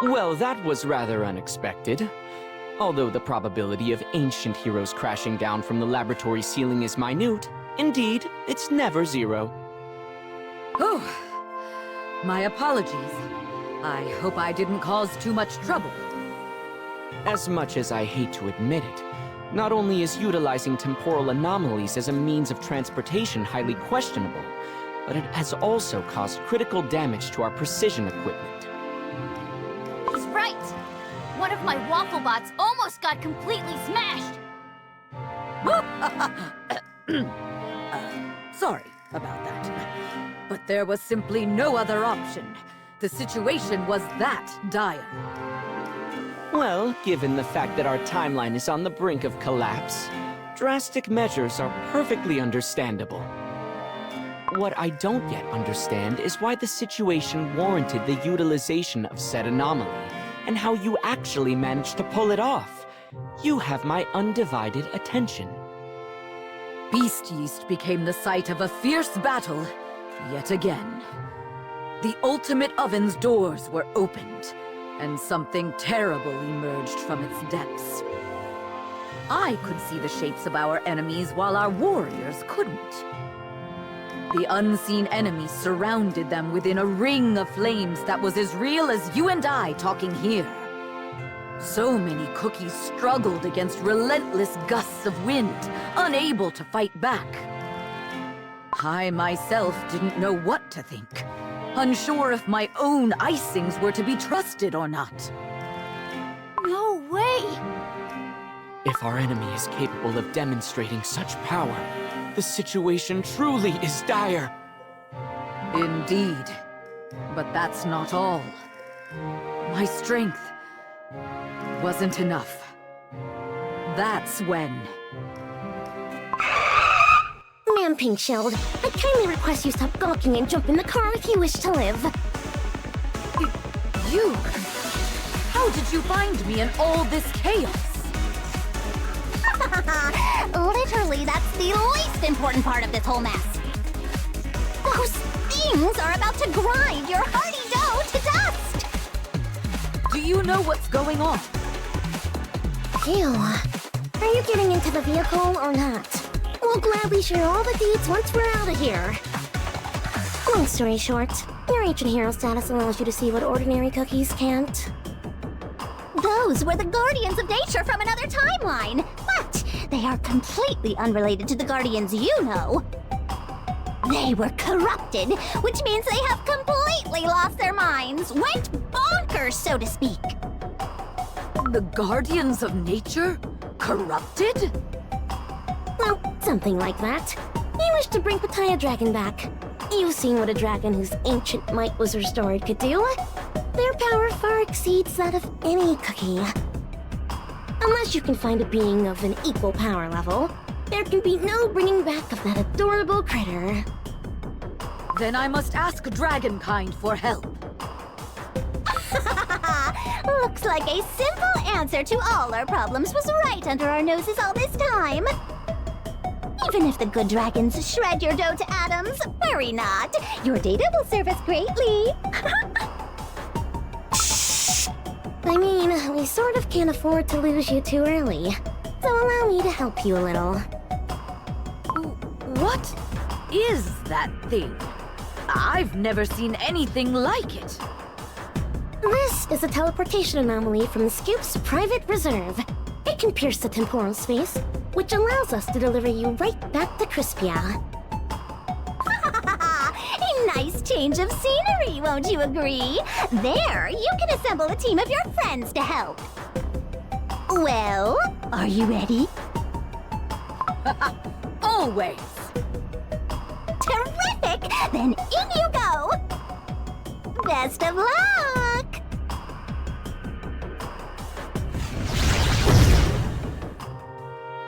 Well, that was rather unexpected. Although the probability of ancient heroes crashing down from the laboratory ceiling is minute, indeed, it's never zero. Oh, my apologies. I hope I didn't cause too much trouble. As much as I hate to admit it, not only is utilizing temporal anomalies as a means of transportation highly questionable, but it has also caused critical damage to our precision equipment. He's right! One of my waffle bots almost got completely smashed! Sorry about that. But there was simply no other option. The situation was that dire. Well, given the fact that our timeline is on the brink of collapse, drastic measures are perfectly understandable. What I don't yet understand is why the situation warranted the utilization of said anomaly, and how you actually managed to pull it off. You have my undivided attention. Beast Yeast became the site of a fierce battle, yet again. The Ultimate Oven's doors were opened, and something terrible emerged from its depths. I could see the shapes of our enemies while our warriors couldn't. The unseen enemy surrounded them within a ring of flames that was as real as you and I talking here. So many cookies struggled against relentless gusts of wind, unable to fight back. I myself didn't know what to think, unsure if my own icings were to be trusted or not. No way! If our enemy is capable of demonstrating such power, the situation truly is dire. Indeed. But that's not all. My strength wasn't enough. That's when... Ma'am Pinkshield, I kindly request you stop gawking and jump in the car if you wish to live. You? How did you find me in all this chaos? Literally, that's the least important part of this whole mess. Those things are about to grind your hearty dough to dust! Do you know what's going on? Ew. Are you getting into the vehicle or not? We'll gladly share all the deeds once we're out of here. Long story short, your ancient hero status allows you to see what ordinary cookies can't. Those were the Guardians of Nature from another timeline, but they are completely unrelated to the Guardians you know. They were corrupted, which means they have completely lost their minds, went bonkers, so to speak. The Guardians of Nature? Corrupted? Well, something like that. You wish to bring Pattaya Dragon back. You've seen what a dragon whose ancient might was restored could do. Their power far exceeds that of any cookie. Unless you can find a being of an equal power level, there can be no bringing back of that adorable critter. Then I must ask Dragonkind for help. Looks like a simple answer to all our problems was right under our noses all this time. Even if the good dragons shred your dough to atoms, worry not. Your data will serve us greatly. I mean, we sort of can't afford to lose you too early. So allow me to help you a little. What is that thing? I've never seen anything like it. This is a teleportation anomaly from the Scoop's private reserve. It can pierce the temporal space, which allows us to deliver you right back to Crispia. A nice change of scenery, won't you agree? There, you can assemble a team of your friends to help. Well, are you ready? Always. Terrific! Then in you go! Best of luck!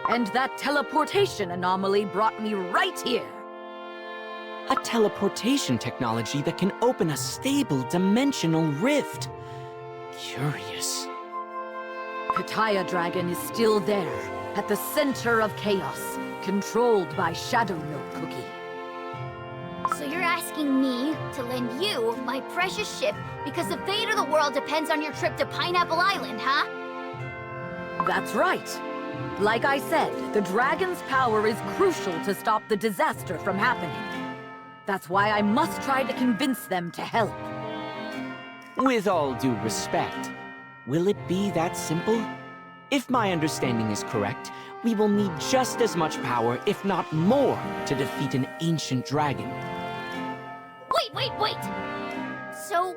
And that teleportation anomaly brought me right here. A teleportation technology that can open a stable dimensional rift. Curious. Pattaya Dragon is still there, at the center of chaos, controlled by Shadow Note Cookie. So you're asking me, To lend you my precious ship because the fate of the world depends on your trip to Pineapple Island, huh? That's right. Like I said, the dragon's power is crucial to stop the disaster from happening. That's why I must try to convince them to help. With all due respect, will it be that simple? If my understanding is correct, we will need just as much power, if not more, to defeat an ancient dragon. Wait! So,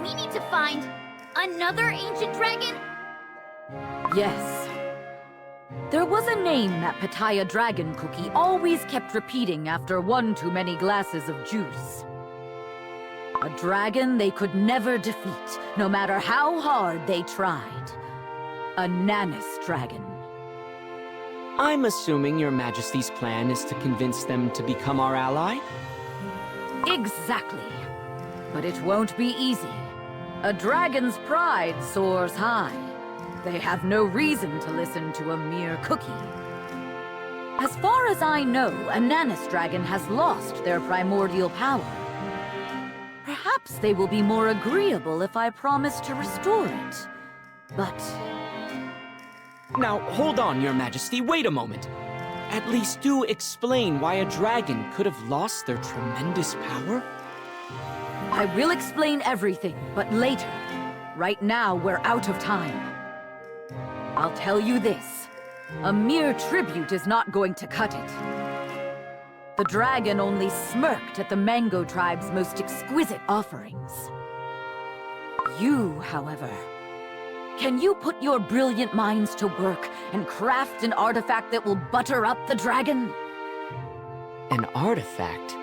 we need to find another ancient dragon? Yes. There was a name that Pitaya Dragon Cookie always kept repeating after one too many glasses of juice. A dragon they could never defeat, no matter how hard they tried. Ananas Dragon. I'm assuming Your Majesty's plan is to convince them to become our ally? Exactly. But it won't be easy. A dragon's pride soars high. They have no reason to listen to a mere cookie. As far as I know, Ananas Dragon has lost their primordial power. Perhaps they will be more agreeable if I promise to restore it. But... Now, hold on, Your Majesty, wait a moment. At least do explain why a dragon could have lost their tremendous power? I will explain everything, but later. Right now, we're out of time. I'll tell you this. A mere tribute is not going to cut it. The dragon only smirked at the Mango Tribe's most exquisite offerings. You, however, can you put your brilliant minds to work and craft an artifact that will butter up the dragon? An artifact?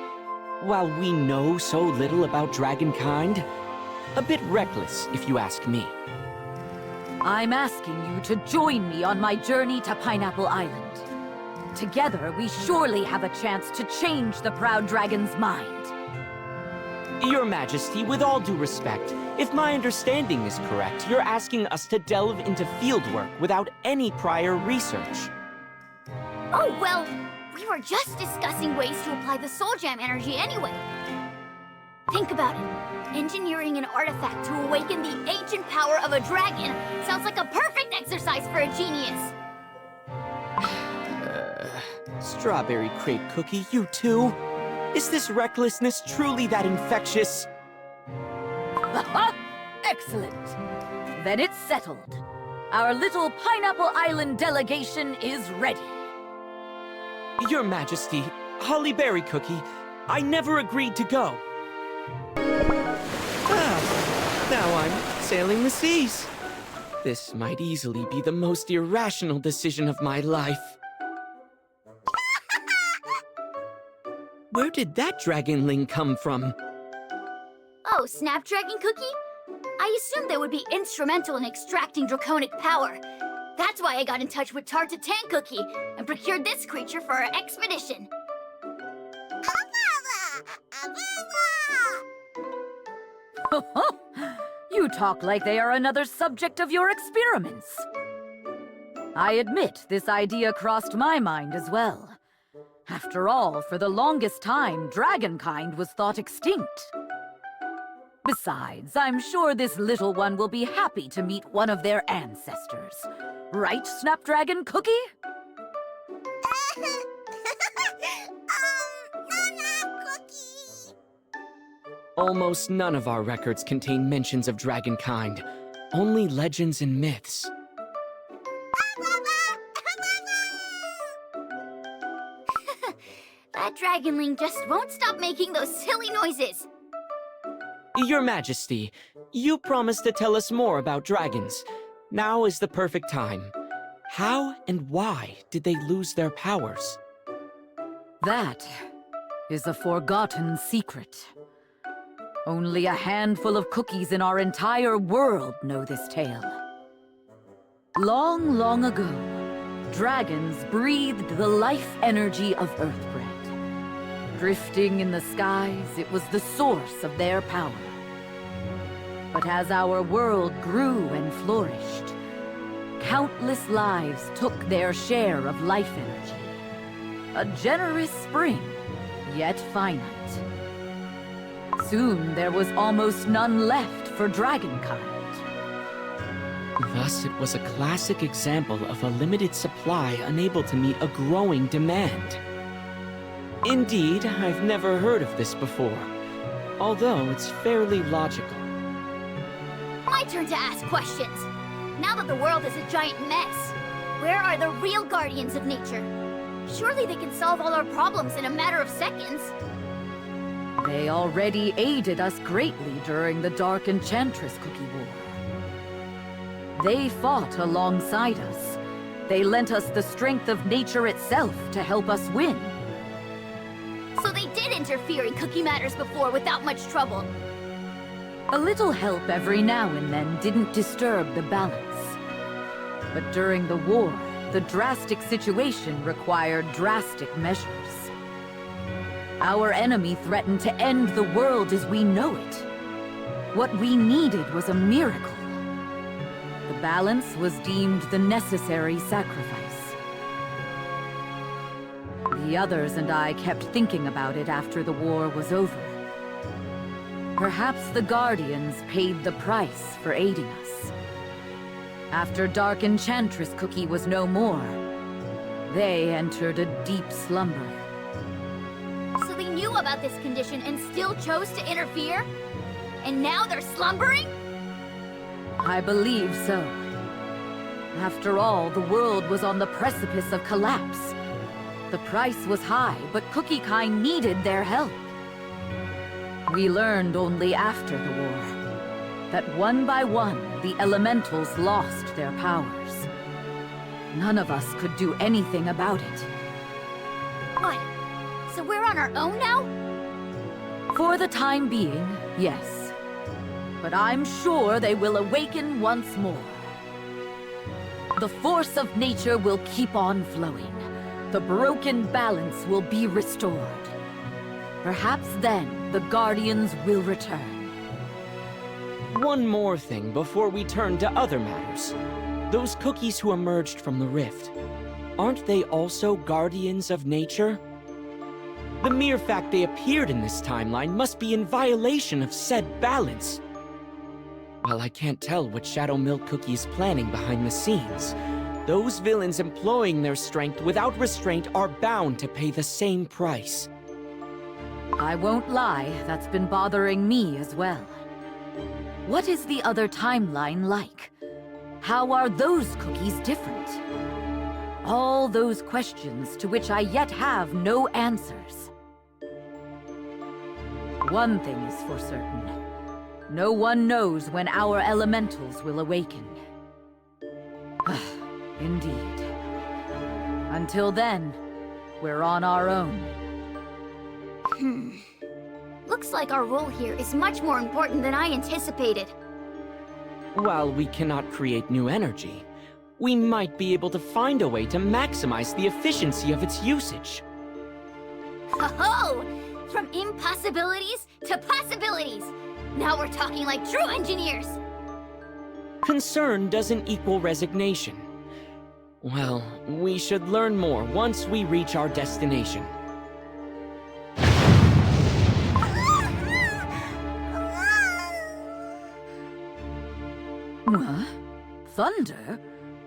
While we know so little about dragonkind, a bit reckless, if you ask me. I'm asking you to join me on my journey to Pineapple Island. Together, we surely have a chance to change the proud dragon's mind. Your Majesty, with all due respect, if my understanding is correct, you're asking us to delve into fieldwork without any prior research. Oh, well, we were just discussing ways to apply the Soul Gem energy anyway. Think about it. Engineering an artifact to awaken the ancient power of a dragon sounds like a perfect exercise for a genius. Strawberry Crepe Cookie, you too? Is this recklessness truly that infectious? Excellent. Then it's settled. Our little Pineapple Island delegation is ready. Your Majesty, Holly Berry Cookie, I never agreed to go. Now I'm sailing the seas. This might easily be the most irrational decision of my life. Where did that dragonling come from? Oh, Snapdragon Cookie? I assumed they would be instrumental in extracting draconic power. That's why I got in touch with Tartatan Cookie and procured this creature for our expedition. You talk like they are another subject of your experiments. I admit this idea crossed my mind as well. After all, for the longest time, dragonkind was thought extinct. Besides, I'm sure this little one will be happy to meet one of their ancestors. Right, Snapdragon Cookie? Almost none of our records contain mentions of dragonkind. Only legends and myths. That dragonling just won't stop making those silly noises. Your Majesty, you promised to tell us more about dragons. Now is the perfect time. How and why did they lose their powers? That is a forgotten secret. Only a handful of cookies in our entire world know this tale. Long, long ago, dragons breathed the life energy of Earthbread. Drifting in the skies, it was the source of their power. But as our world grew and flourished, countless lives took their share of life energy. A generous spring, yet finite. Soon there was almost none left for dragonkind. Thus, it was a classic example of a limited supply unable to meet a growing demand. Indeed, I've never heard of this before, although it's fairly logical. My turn to ask questions. Now that the world is a giant mess, where are the real guardians of nature? Surely they can solve all our problems in a matter of seconds. They already aided us greatly during the Dark Enchantress Cookie War. They fought alongside us. They lent us the strength of nature itself to help us win. So they did interfere in cookie matters before without much trouble. A little help every now and then didn't disturb the balance. But during the war, the drastic situation required drastic measures. Our enemy threatened to end the world as we know it. What we needed was a miracle. The balance was deemed the necessary sacrifice. The others and I kept thinking about it after the war was over. Perhaps the Guardians paid the price for aiding us. After Dark Enchantress Cookie was no more, they entered a deep slumber. So they knew about this condition and still chose to interfere? And now they're slumbering? I believe so. After all, the world was on the precipice of collapse. The price was high, but Cookie Kind needed their help. We learned only after the war that one by one, the elementals lost their powers. None of us could do anything about it. What? So we're on our own now? For the time being, yes. But I'm sure they will awaken once more. The force of nature will keep on flowing. The broken balance will be restored. Perhaps then, the Guardians will return. One more thing before we turn to other matters. Those cookies who emerged from the rift, aren't they also guardians of nature? The mere fact they appeared in this timeline must be in violation of said balance. While I can't tell what Shadow Milk Cookie is planning behind the scenes, those villains employing their strength without restraint are bound to pay the same price. I won't lie, that's been bothering me as well. What is the other timeline like? How are those cookies different? All those questions to which I yet have no answers. One thing is for certain. No one knows when our elementals will awaken. Indeed. Until then, we're on our own. Looks like our role here is much more important than I anticipated. While we cannot create new energy, we might be able to find a way to maximize the efficiency of its usage. Ho-ho! From impossibilities to possibilities! Now we're talking like true engineers! Concern doesn't equal resignation. Well, we should learn more once we reach our destination. What? Thunder?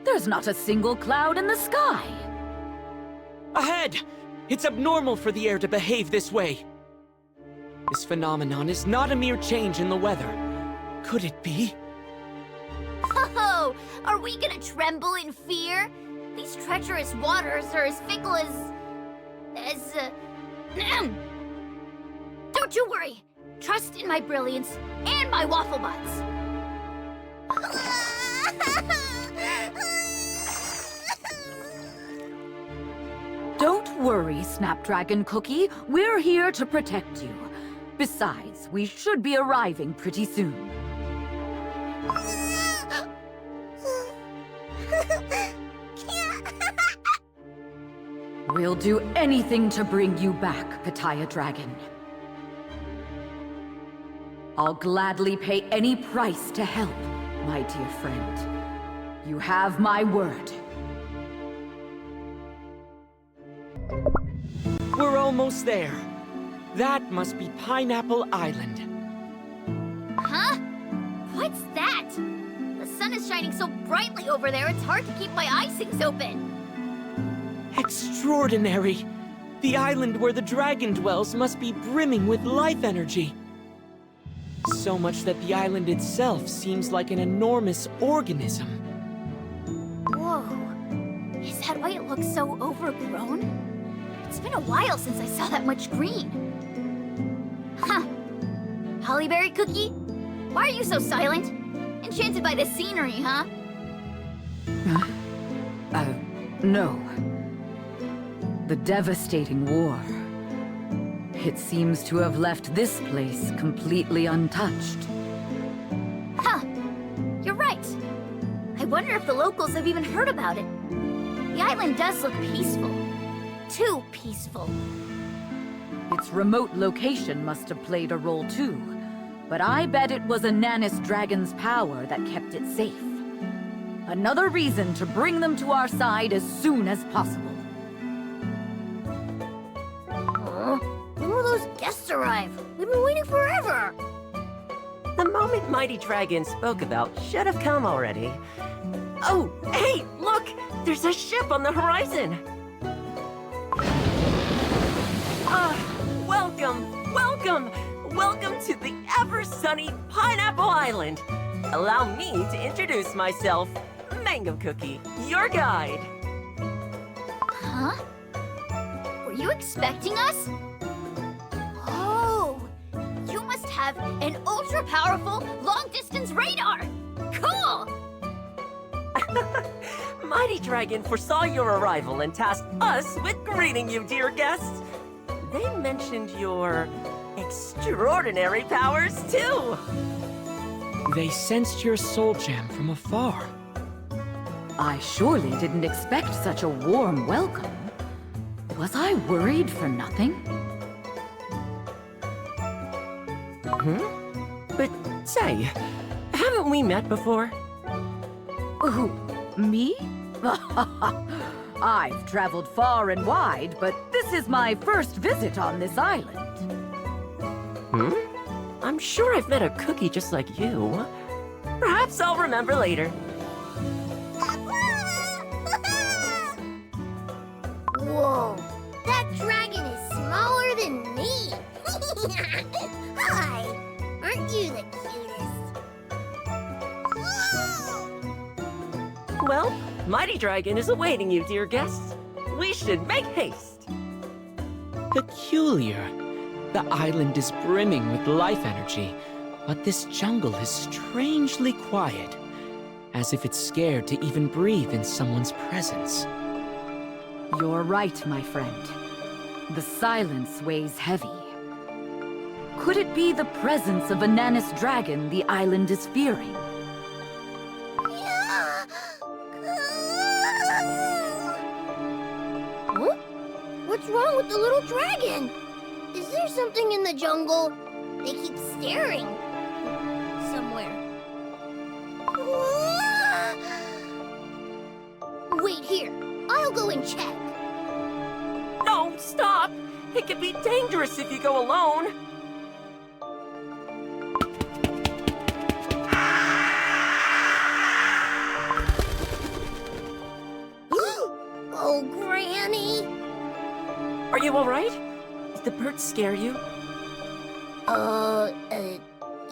There's not a single cloud in the sky! Ahead! It's abnormal for the air to behave this way. This phenomenon is not a mere change in the weather. Could it be? Ho-ho! Are we gonna tremble in fear? These treacherous waters are as fickle as... Don't you worry! Trust in my brilliance and my waffle butts! Don't worry, Snapdragon Cookie. We're here to protect you. Besides, we should be arriving pretty soon. We'll do anything to bring you back, Pitaya Dragon. I'll gladly pay any price to help, my dear friend. You have my word. We're almost there. That must be Pineapple Island. Huh? What's that? The sun is shining so brightly over there, it's hard to keep my icings open. Extraordinary! The island where the dragon dwells must be brimming with life energy. So much that the island itself seems like an enormous organism. Whoa. Is that why it looks so overgrown? It's been a while since I saw that much green. Huh. Hollyberry Cookie? Why are you so silent? Enchanted by the scenery, huh? No. The devastating war. It seems to have left this place completely untouched. Huh. You're right. I wonder if the locals have even heard about it. The island does look peaceful. Too peaceful. Its remote location must have played a role too. But I bet it was Ananas Dragon's power that kept it safe. Another reason to bring them to our side as soon as possible. When will those guests arrive? We've been waiting forever! The moment Mighty Dragon spoke about should have come already. Oh, hey, look! There's a ship on the horizon! Welcome! Welcome to the ever-sunny Pineapple Island! Allow me to introduce myself, Mango Cookie, your guide. Huh? Were you expecting us? Oh! You must have an ultra-powerful, long-distance radar! Cool! Mighty Dragon foresaw your arrival and tasked us with greeting you, dear guests. They mentioned your extraordinary powers, too. They sensed your soul gem from afar. I surely didn't expect such a warm welcome. Was I worried for nothing? But say, haven't we met before? Who, me? I've traveled far and wide, but this is my first visit on this island. I'm sure I've met a cookie just like you. Perhaps I'll remember later. Whoa, that dragon is smaller than me. Hi, aren't you the cutest? Well, Mighty Dragon is awaiting you, dear guests. We should make haste. Peculiar. The island is brimming with life energy, but this jungle is strangely quiet, as if it's scared to even breathe in someone's presence. You're right, my friend. The silence weighs heavy. Could it be the presence of Ananas Dragon the island is fearing? Huh? What's wrong with the little dragon? Is there something in the jungle? They keep staring. Somewhere. Wait here. I'll go and check. No, stop! It can be dangerous if you go alone. Oh, Granny! Are you all right? Did the birds scare you?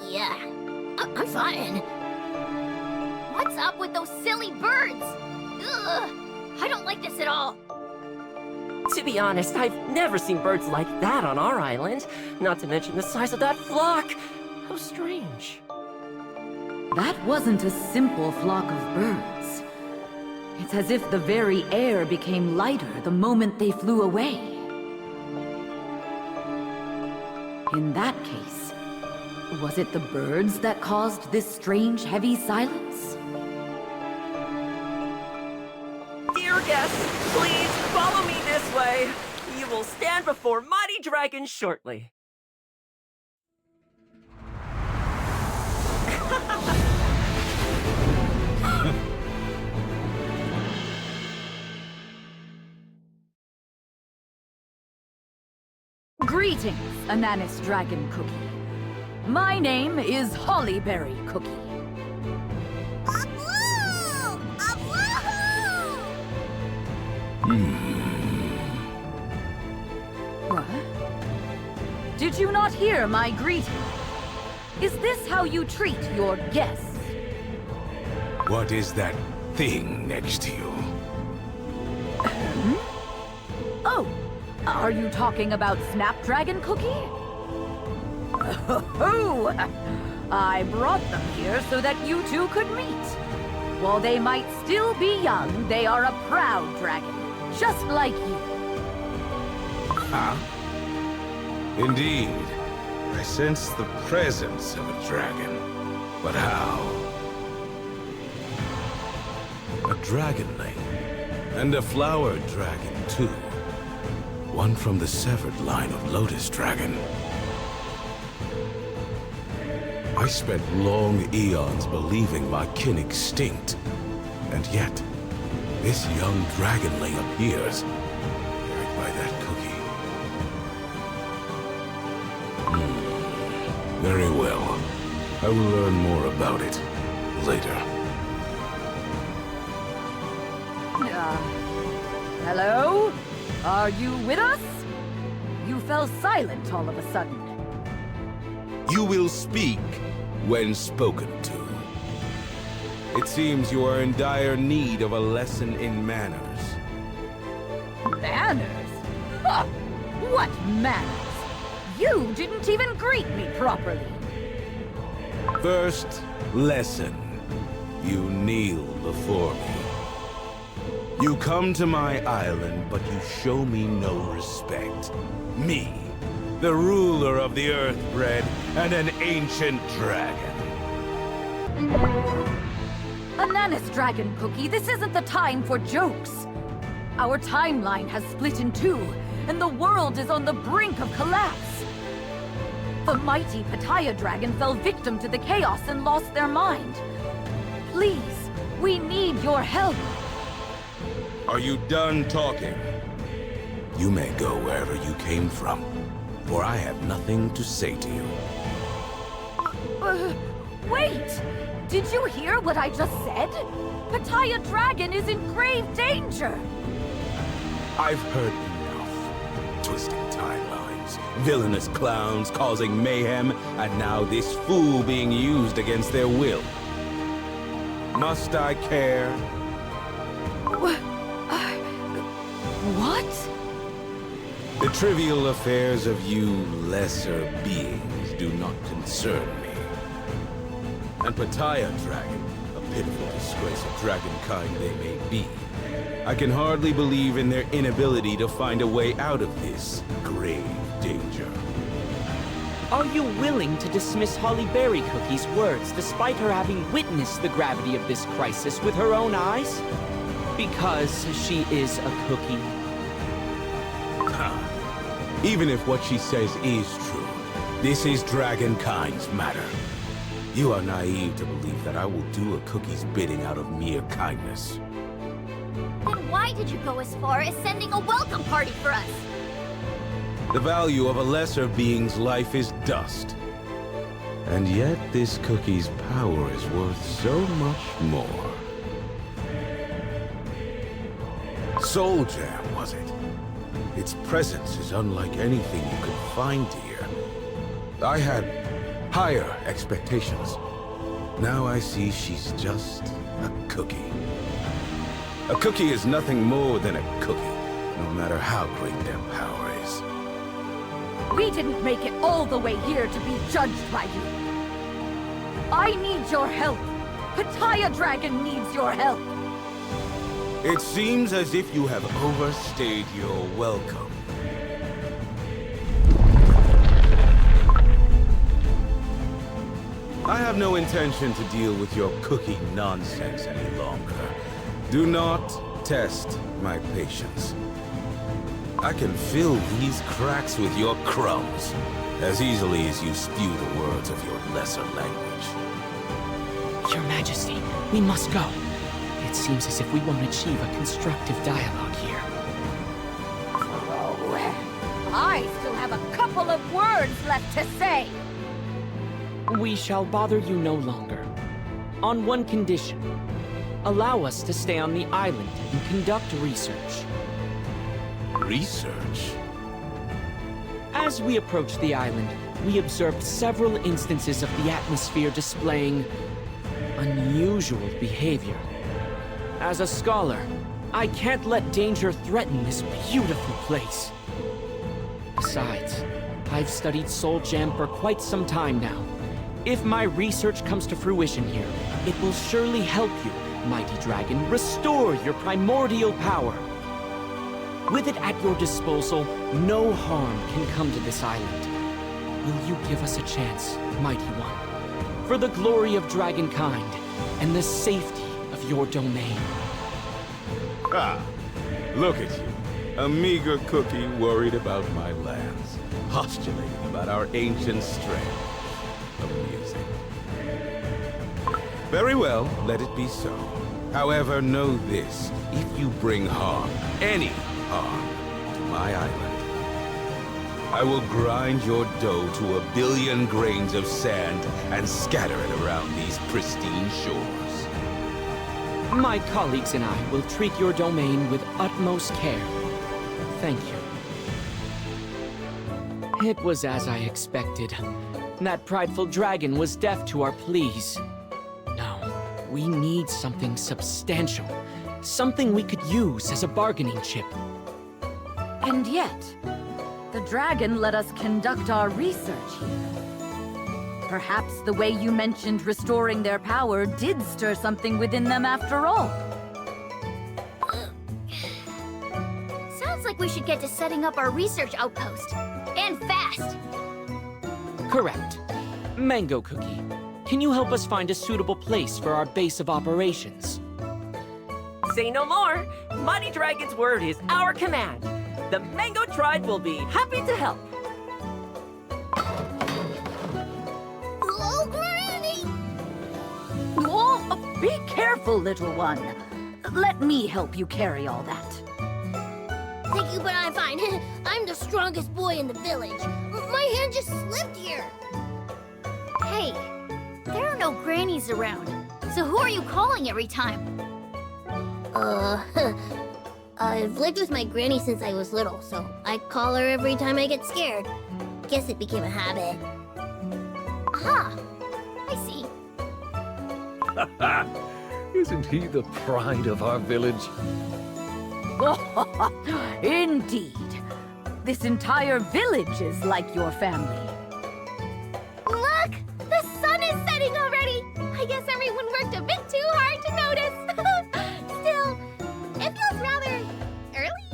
Yeah. I'm fine. What's up with those silly birds? Ugh! I don't like this at all. To be honest, I've never seen birds like that on our island. Not to mention the size of that flock. How strange. That wasn't a simple flock of birds. It's as if the very air became lighter the moment they flew away. In that case, was it the birds that caused this strange, heavy silence? Dear guests, please follow me this way. You will stand before Mighty Dragon shortly. Greetings, Ananas Dragon Cookie. My name is Hollyberry Cookie. What? Did you not hear my greeting? Is this how you treat your guests? What is that thing next to you? Oh, are you talking about Snapdragon Cookie? Oh, I brought them here so that you two could meet. While they might still be young, they are a proud dragon, just like you. Huh? Indeed. I sense the presence of a dragon. But how? A dragonling. And a flower dragon, too. One from the severed line of Lotus Dragon. I spent long eons believing my kin extinct. And yet, this young dragonling appears, carried by that cookie. Very well. I will learn more about it later. Hello? Are you with us? You fell silent all of a sudden. You will speak when spoken to. It seems you are in dire need of a lesson in manners. Manners? Huh. What manners? You didn't even greet me properly. First lesson. You kneel before me. You come to my island, but you show me no respect. Me, the ruler of the Earthbred and an ancient dragon. Ananas Dragon Cookie, this isn't the time for jokes. Our timeline has split in two, and the world is on the brink of collapse. The mighty Pattaya Dragon fell victim to the chaos and lost their mind. Please, we need your help. Are you done talking? You may go wherever you came from, for I have nothing to say to you. Wait! Did you hear what I just said? Pattaya Dragon is in grave danger! I've heard enough. Twisting timelines, villainous clowns causing mayhem, and now this fool being used against their will. Must I care? What? The trivial affairs of you lesser beings do not concern me. And Pattaya Dragon, a pitiful disgrace of dragonkind they may be, I can hardly believe in their inability to find a way out of this grave danger. Are you willing to dismiss Hollyberry Cookie's words despite her having witnessed the gravity of this crisis with her own eyes? Because she is a cookie. Even if what she says is true, this is dragonkind's matter. You are naive to believe that I will do a cookie's bidding out of mere kindness. Then why did you go as far as sending a welcome party for us? The value of a lesser being's life is dust. And yet this cookie's power is worth so much more. Soul Jam, was it? Its presence is unlike anything you could find here. I had higher expectations. Now I see she's just a cookie. A cookie is nothing more than a cookie, no matter how great their power is. We didn't make it all the way here to be judged by you. I need your help. Pattaya Dragon needs your help. It seems as if you have overstayed your welcome. I have no intention to deal with your cookie nonsense any longer. Do not test my patience. I can fill these cracks with your crumbs, as easily as you spew the words of your lesser language. Your Majesty, we must go. It seems as if we won't achieve a constructive dialogue here. Oh, I still have a couple couple of words left to say. We shall bother you no longer. On one condition. Allow us to stay on the island and conduct research. Research? As we approached the island, we observed several instances of the atmosphere displaying unusual behavior. As a scholar, I can't let danger threaten this beautiful place. Besides, I've studied Soul Gem for quite some time now. If my research comes to fruition here, it will surely help you, mighty dragon, restore your primordial power. With it at your disposal, no harm can come to this island. Will you give us a chance, mighty one, for the glory of dragonkind and the safety of your domain? Ah, look at you. A meager cookie worried about my lands, postulating about our ancient strength. Amusing. Very well, let it be so. However, know this. If you bring harm, any harm, to my island, I will grind your dough to 1 billion grains of sand and scatter it around these pristine shores. My colleagues and I will treat your domain with utmost care. Thank you. It was as I expected. That prideful dragon was deaf to our pleas. No, we need something substantial. Something we could use as a bargaining chip. And yet, the dragon let us conduct our research here. Perhaps the way you mentioned restoring their power did stir something within them after all. Sounds like we should get to setting up our research outpost. And fast! Correct. Mango Cookie, can you help us find a suitable place for our base of operations? Say no more. Mighty Dragon's word is our command. The Mango Tribe will be happy to help. Oh, Granny! Oh, be careful, little one. Let me help you carry all that. Thank you, but I'm fine. I'm the strongest boy in the village. My hand just slipped here. Hey, there are no grannies around. So who are you calling every time? I've lived with my granny since I was little, so I call her every time I get scared. Guess it became a habit. Aha! I see. Isn't he the pride of our village? Indeed. This entire village is like your family. Look! The sun is setting already! I guess everyone worked a bit too hard to notice. Still, it feels rather early.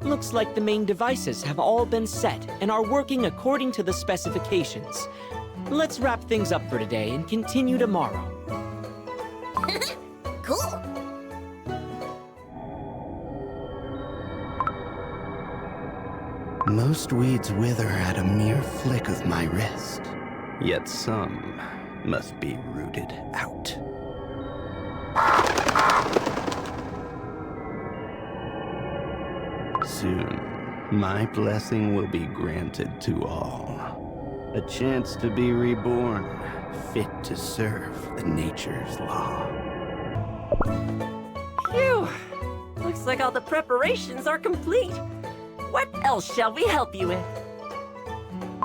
Looks like the main devices have all been set and are working according to the specifications. Let's wrap things up for today and continue tomorrow. Cool. Most weeds wither at a mere flick of my wrist, yet some must be rooted out. Soon, my blessing will be granted to all. A chance to be reborn, fit to serve the nature's law. Phew! Looks like all the preparations are complete. What else shall we help you with?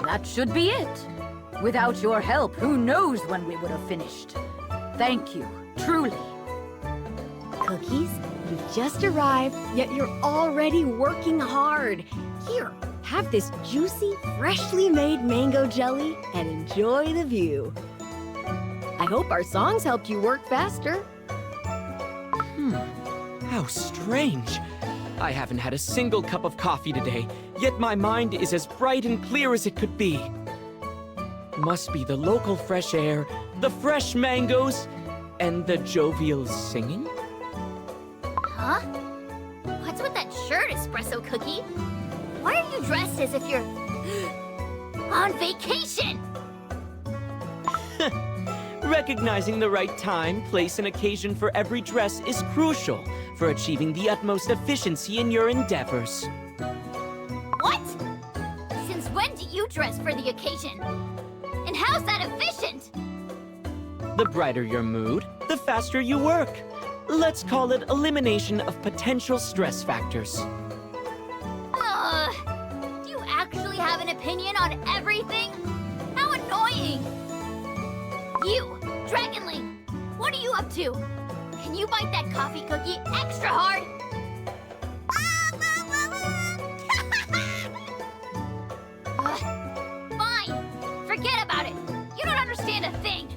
That should be it. Without your help, who knows when we would have finished. Thank you, truly. Cookies, you've just arrived, yet you're already working hard. Here, have this juicy, freshly made mango jelly and enjoy the view. I hope our songs helped you work faster. How strange. I haven't had a single cup of coffee today, yet my mind is as bright and clear as it could be. Must be the local fresh air, the fresh mangoes, and the jovial singing? Huh? What's with that shirt, Espresso Cookie? Why are you dressed as if you're on vacation? Recognizing the right time, place, and occasion for every dress is crucial for achieving the utmost efficiency in your endeavors. What? at you dress for the occasion. And how's that efficient? The brighter your mood, the faster you work. Let's call it elimination of potential stress factors. Do you actually have an opinion on everything? How annoying! You, Dragonling, what are you up to? Can you bite that coffee cookie extra hard? Fine, forget about it. You don't understand a thing.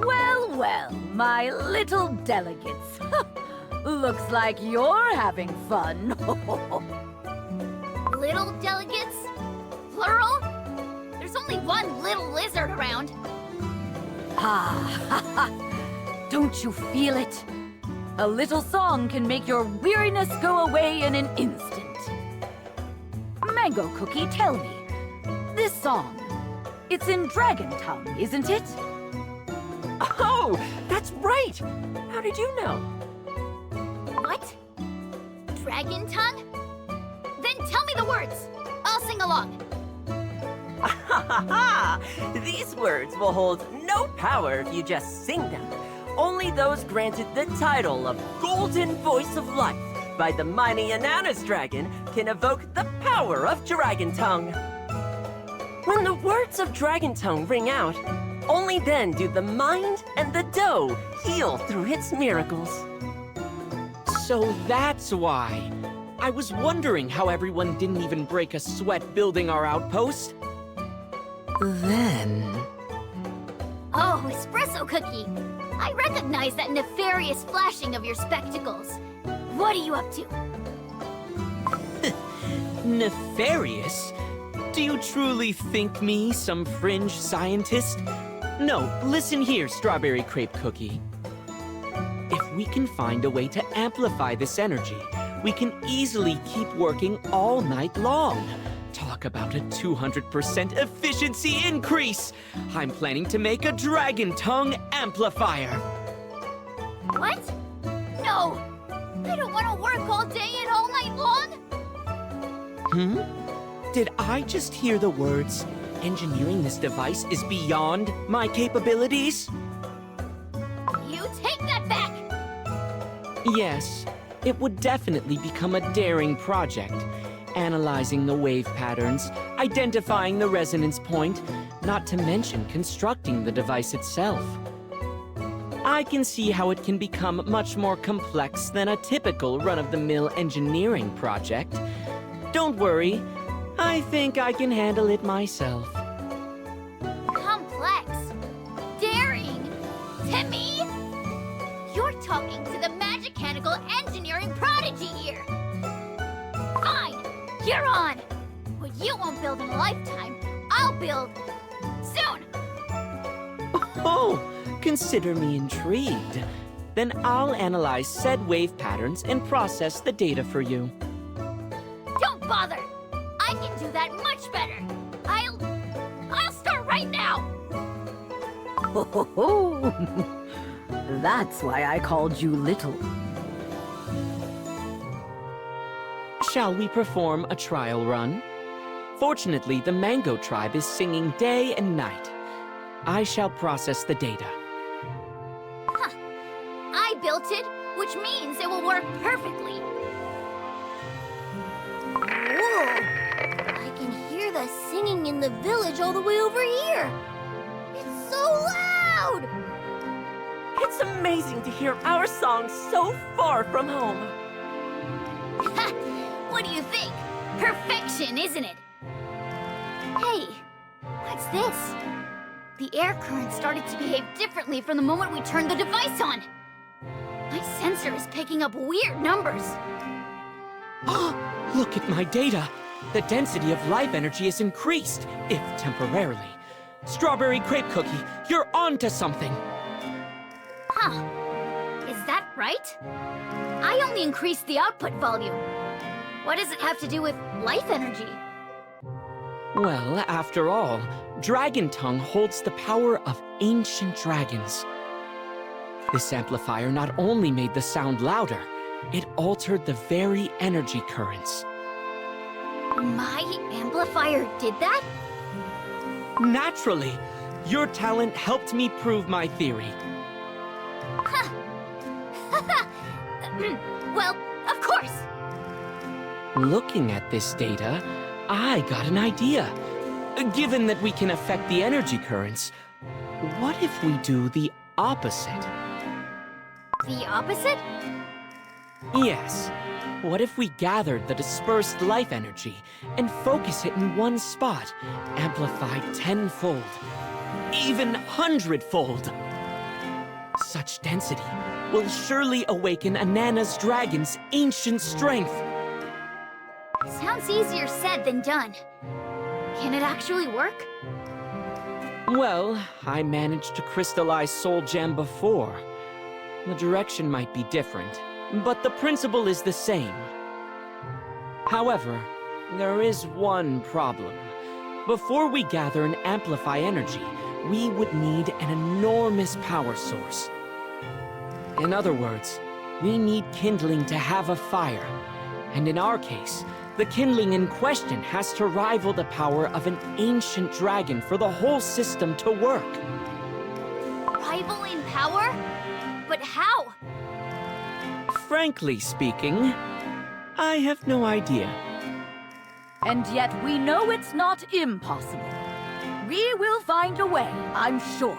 Well, well, my little delegates. Looks like you're having fun. Little delegates? Plural? There's only one little lizard around. Don't you feel it? A little song can make your weariness go away in an instant. Mango Cookie, tell me, this song, it's in dragon tongue, isn't it? Oh, that's right! How did you know? What? Dragon tongue? Then tell me the words. I'll sing along. These words will hold no power if you just sing them. Only those granted the title of Golden Voice of Life by the mighty Ananas dragon can evoke the power of Dragon Tongue. When the words of Dragon Tongue ring out, only then do the mind and the dough heal through its miracles. So that's why. I was wondering how everyone didn't even break a sweat building our outpost. Then... Oh, espresso cookie. I recognize that nefarious flashing of your spectacles. What are you up to? Nefarious? Do you truly think me some fringe scientist? No, listen here, Strawberry Crepe Cookie. If we can find a way to amplify this energy, we can easily keep working all night long. Talk about a 200% efficiency increase! I'm planning to make a Dragon Tongue amplifier. What? No! I don't want to work all day and all night long! Did I just hear the words, engineering this device is beyond my capabilities? You take that back! Yes, it would definitely become a daring project. Analyzing the wave patterns, identifying the resonance point, not to mention constructing the device itself. I can see how it can become much more complex than a typical run-of-the-mill engineering project. Don't worry, I think I can handle it myself. Complex? Daring? To me? You're talking to the Magicanical Engineering Prodigy here! Fine! You're on! What you won't build in a lifetime, I'll build soon! Oh, consider me intrigued. Then I'll analyze said wave patterns and process the data for you. Don't bother! I can do that much better! I'll start right now! Ho ho ho! That's why I called you little. Shall we perform a trial run? Fortunately, the Mango Tribe is singing day and night. I shall process the data. Huh. I built it, which means it will work perfectly. Whoa! I can hear the singing in the village all the way over here. It's so loud! It's amazing to hear our song so far from home. What do you think? Perfection, isn't it? Hey, what's this? The air current started to behave differently from the moment we turned the device on. My sensor is picking up weird numbers. Look at my data. The density of life energy is increased, if temporarily. Strawberry Crepe Cookie, you're on to something. Huh. Is that right? I only increased the output volume. What does it have to do with life energy? Well, after all, Dragon Tongue holds the power of ancient dragons. This amplifier not only made the sound louder, it altered the very energy currents. My amplifier did that? Naturally. Your talent helped me prove my theory. Well, of course. Looking at this data, I got an idea. Given that we can affect the energy currents, what if we do the opposite? The opposite? Yes. What if we gathered the dispersed life energy and focus it in one spot, amplified tenfold, even 100-fold? Such density will surely awaken Ananas dragon's ancient strength. Sounds easier said than done. Can it actually work? Well, I managed to crystallize Soul Gem before. The direction might be different, but the principle is the same. However, there is one problem. Before we gather and amplify energy, we would need an enormous power source. In other words, we need kindling to have a fire. And in our case, the kindling in question has to rival the power of an ancient dragon for the whole system to work. Rival in power? But how? Frankly speaking, I have no idea. And yet we know it's not impossible. We will find a way, I'm sure.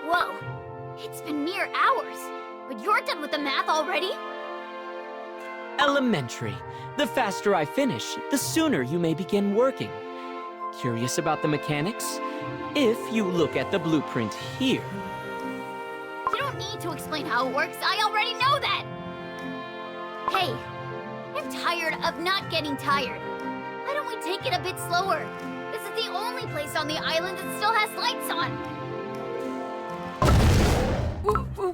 Whoa, it's been mere hours. But you're done with the math already? Elementary. The faster I finish, the sooner you may begin working. Curious about the mechanics? If you look at the blueprint here. You don't need to explain how it works, I already know that! Hey, I'm tired of not getting tired. Why don't we take it a bit slower? This is the only place on the island that still has lights on.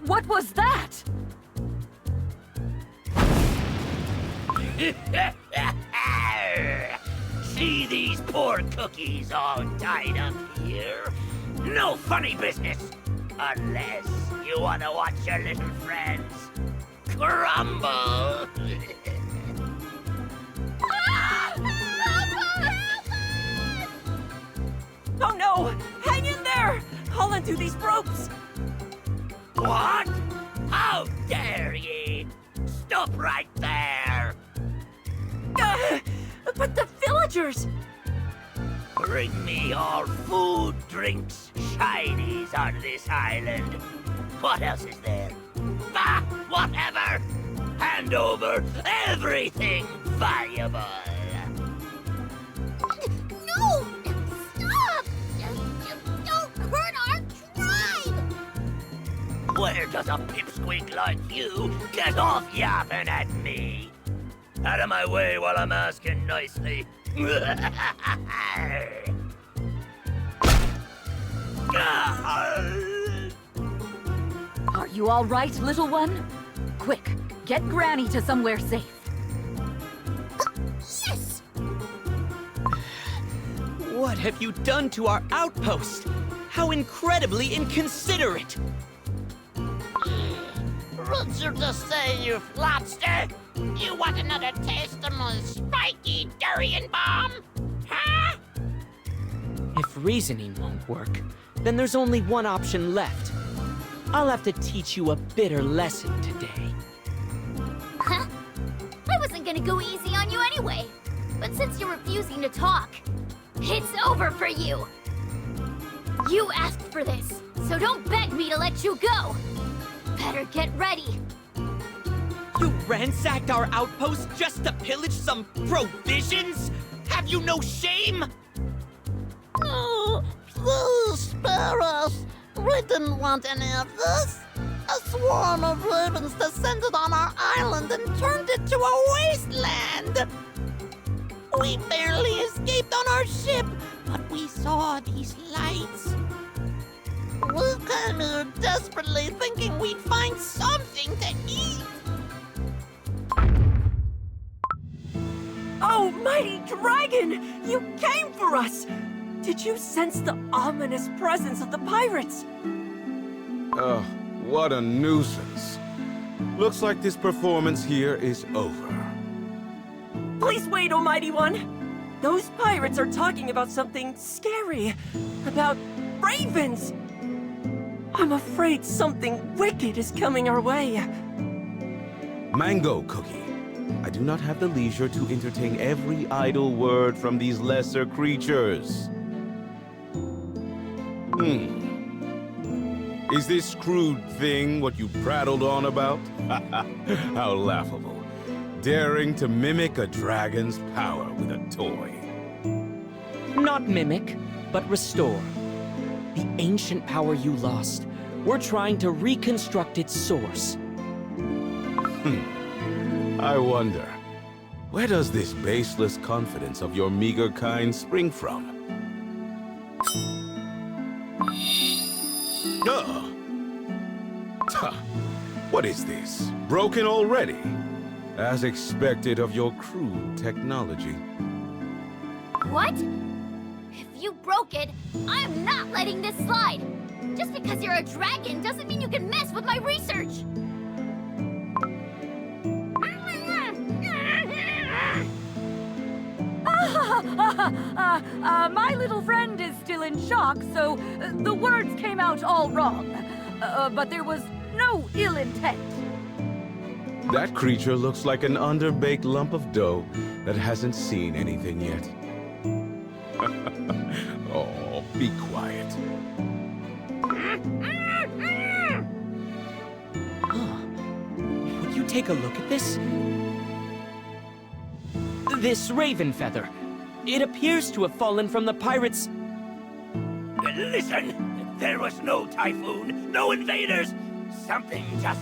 What was that? See these poor cookies all tied up here? No funny business, unless you want to watch your little friends crumble. Oh no! Hang in there! Hold onto these ropes! What? How dare ye? Stop right there! But the villagers! Bring me all food, drinks, shinies on this island. What else is there? Ah, whatever! Hand over everything valuable! No! Stop! Don't hurt our tribe! Where does a pipsqueak like you get off yapping at me? Out of my way while I'm asking nicely. Are you all right, little one? Quick, get Granny to somewhere safe. Yes! What have you done to our outpost? How incredibly inconsiderate! Rules you to say, you flopster? You want another taste of my spiky durian bomb? Huh? If reasoning won't work, then there's only one option left. I'll have to teach you a bitter lesson today. Huh? I wasn't gonna go easy on you anyway. But since you're refusing to talk, it's over for you. You asked for this, so don't beg me to let you go. Better get ready. You ransacked our outpost just to pillage some provisions? Have you no shame? Oh, please spare us. We didn't want any of this. A swarm of ravens descended on our island and turned it to a wasteland. We barely escaped on our ship, but we saw these lights. We came here desperately thinking we'd find something to eat. Oh, mighty dragon! You came for us! Did you sense the ominous presence of the pirates? Oh, what a nuisance. Looks like this performance here is over. Please wait, Almighty One! Those pirates are talking about something scary. About ravens! I'm afraid something wicked is coming our way. Mango Cookie, I do not have the leisure to entertain every idle word from these lesser creatures. Is this crude thing what you prattled on about? How laughable. Daring to mimic a dragon's power with a toy. Not mimic, but restore. The ancient power you lost. We're trying to reconstruct its source. I wonder, where does this baseless confidence of your meager kind spring from? What is this? Broken already? As expected of your crude technology. What? If you broke it, I'm not letting this slide. Just because you're a dragon doesn't mean you can mess with my research. My little friend is still in shock, so the words came out all wrong. But there was no ill intent. That creature looks like an underbaked lump of dough that hasn't seen anything yet. Oh, be quiet. Would you take a look at this? This raven feather. It appears to have fallen from the pirates. Listen, there was no typhoon, no invaders. Something just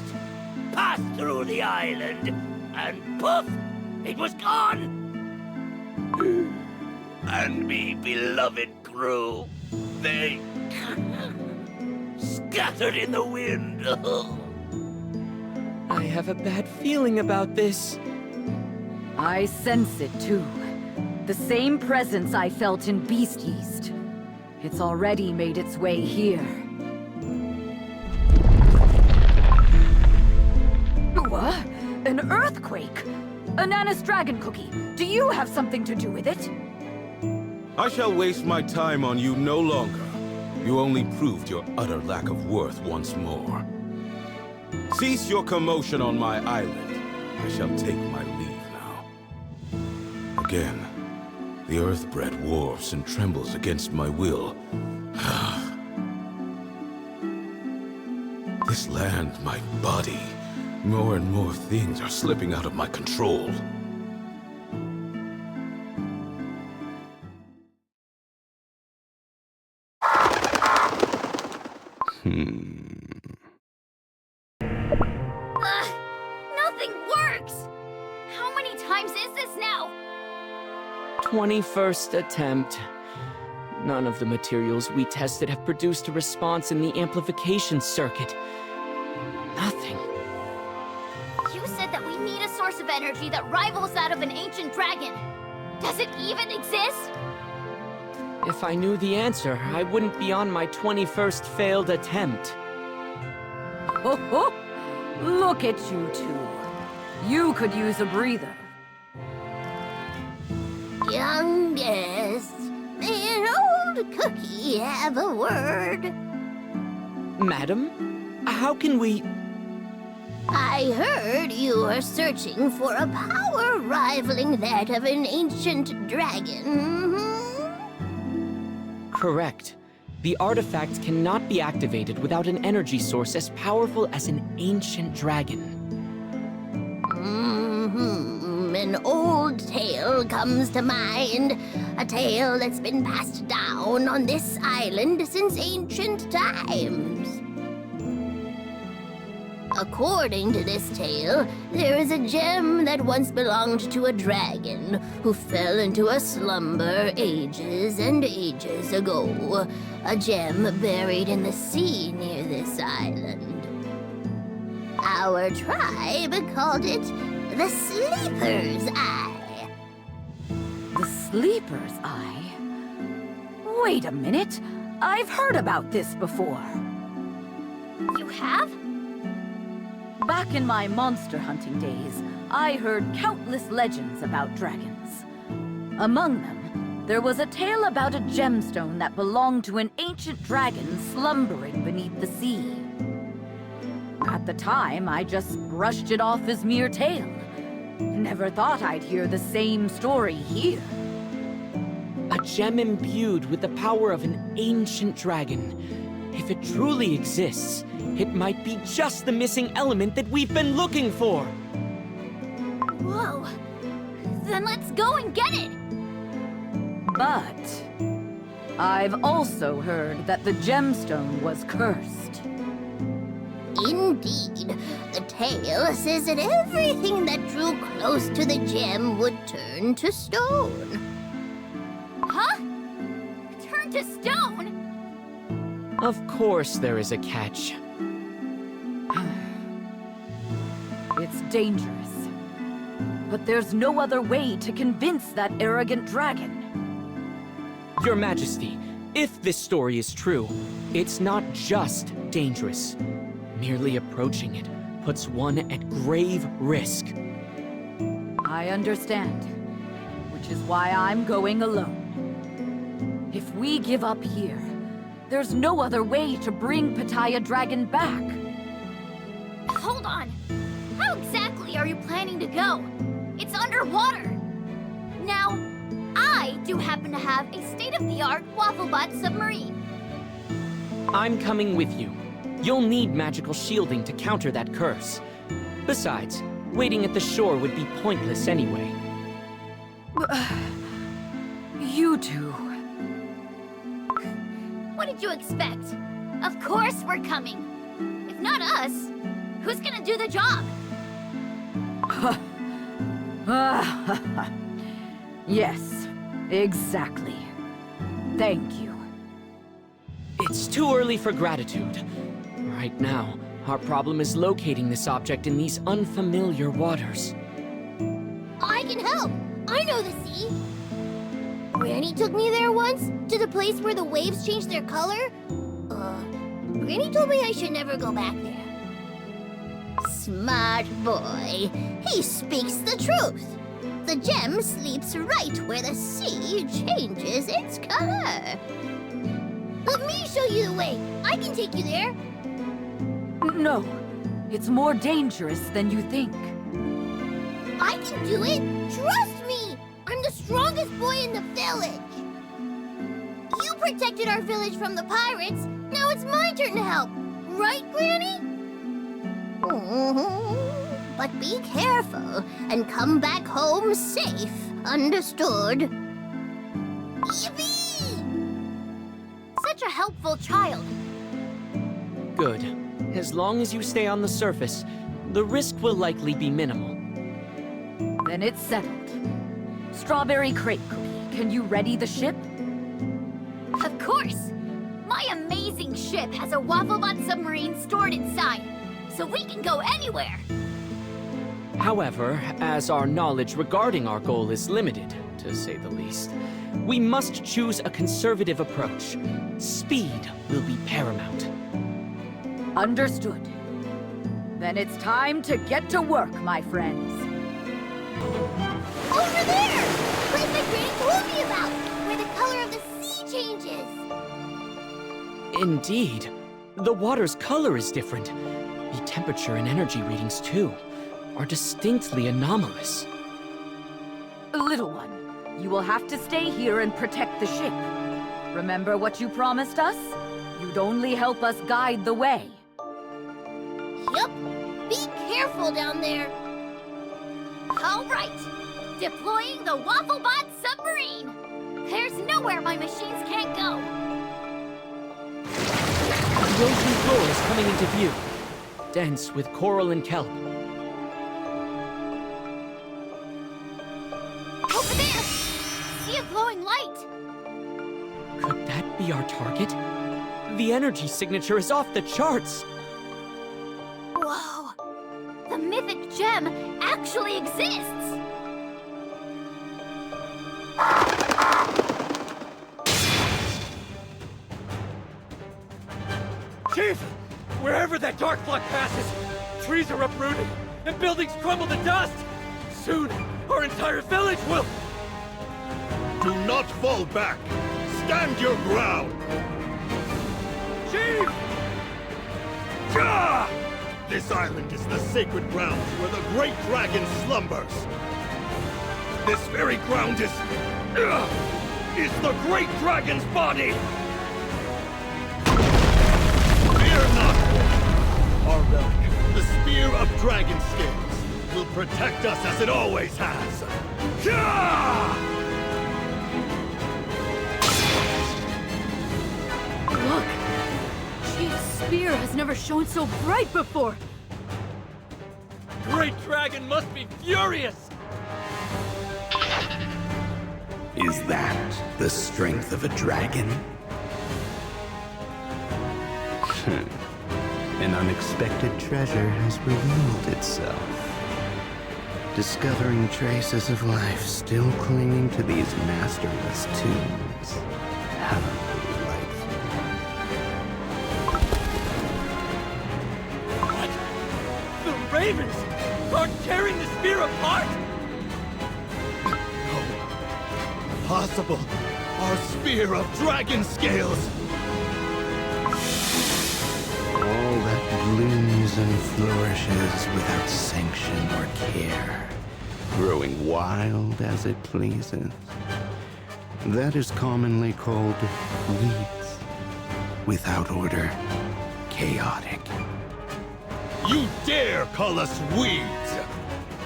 passed through the island, and poof, it was gone. And me beloved crew, they scattered in the wind. I have a bad feeling about this. I sense it too. The same presence I felt in Beast Yeast. It's already made its way here. What? An earthquake? Ananas dragon cookie, do you have something to do with it? I shall waste my time on you no longer. You only proved your utter lack of worth once more. Cease your commotion on my island. I shall take my leave now. Again, the earth-bred warps and trembles against my will. This land, my body, more and more things are slipping out of my control. Nothing works! How many times is this now? 21st attempt. None of the materials we tested have produced a response in the amplification circuit. Nothing. You said that we need a source of energy that rivals that of an ancient dragon. Does it even exist? If I knew the answer, I wouldn't be on my 21st failed attempt. Ho ho! Look at you two. You could use a breather. Young guests, may an old cookie have a word? Madam, how can we... I heard you are searching for a power rivaling that of an ancient dragon. Correct. The artifact cannot be activated without an energy source as powerful as an ancient dragon. An old tale comes to mind. A tale that's been passed down on this island since ancient times. According to this tale, there is a gem that once belonged to a dragon who fell into a slumber ages and ages ago. A gem buried in the sea near this island. Our tribe called it the Sleeper's Eye. The Sleeper's Eye? Wait a minute. I've heard about this before. You have? back in my monster hunting days, I heard countless legends about dragons. Among them, there was a tale about a gemstone that belonged to an ancient dragon slumbering beneath the sea. At the time, I just brushed it off as mere tale. Never thought I'd hear the same story here. A gem imbued with the power of an ancient dragon. If it truly exists, it might be just the missing element that we've been looking for. Whoa. Then let's go and get it! But I've also heard that the gemstone was cursed. Indeed. The tale says that everything that drew close to the gem would turn to stone. Huh? Turn to stone? Of course there is a catch. It's dangerous. But there's no other way to convince that arrogant dragon. Your Majesty, if this story is true, it's not just dangerous. Merely approaching it puts one at grave risk. I understand, which is why I'm going alone. If we give up here, there's no other way to bring Pattaya Dragon back. Hold on. How exactly are you planning to go? It's underwater. Now, I do happen to have a state-of-the-art Wafflebot submarine. I'm coming with you. You'll need magical shielding to counter that curse. Besides, waiting at the shore would be pointless anyway. You two. What did you expect? Of course we're coming. If not us, who's gonna do the job? Yes, exactly. Thank you. It's too early for gratitude. Right now, our problem is locating this object in these unfamiliar waters. I can help. I know the sea. Granny took me there once, to the place where the waves change their color. Granny told me I should never go back there. Smart boy. He speaks the truth. The gem sleeps right where the sea changes its color. Let me show you the way. I can take you there. No, it's more dangerous than you think. I can do it. Trust me. I'm the strongest boy in the village. You protected our village from the pirates. Now it's my turn to help. Right, Granny? But be careful and come back home safe. Understood? Yippee! Such a helpful child. Good. As long as you stay on the surface, the risk will likely be minimal. Then it's settled. Strawberry Crate Cookie, can you ready the ship? Of course. My amazing ship has a Wafflebot submarine stored inside, so we can go anywhere. However, as our knowledge regarding our goal is limited, to say the least, we must choose a conservative approach. Speed will be paramount. Understood. Then it's time to get to work, my friends. Over there! Place my Granny told me about, where the color of the sea changes. Indeed. The water's color is different. The temperature and energy readings, too, are distinctly anomalous. Little one, you will have to stay here and protect the ship. Remember what you promised us? You'd only help us guide the way. Yup. Be careful down there. All right. Deploying the Wafflebot submarine. There's nowhere my machines can't go. The ocean floor is coming into view, dense with coral and kelp. Over there! See a glowing light. Could that be our target? The energy signature is off the charts! Whoa! The mythic gem actually exists! Chief! Wherever that dark flood passes, trees are uprooted, and buildings crumble to dust! Soon, our entire village will... Do not fall back! Stand your ground! Chief! Gah! This island is the sacred ground where the great dragon slumbers. This very ground is the great dragon's body! Fear not! Our relic, the Spear of Dragon Scales, will protect us as it always has. Gah! Look! Chief's spear has never shone so bright before! Great Dragon must be furious! Is that the strength of a dragon? An unexpected treasure has revealed itself. Discovering traces of life still clinging to these masterless tombs. How delightful. What? The ravens aren't tearing the spear apart? Possible. Our Spear of Dragon Scales! All that blooms and flourishes without sanction or care, growing wild as it pleases. That is commonly called weeds. Without order, chaotic. You dare call us weeds!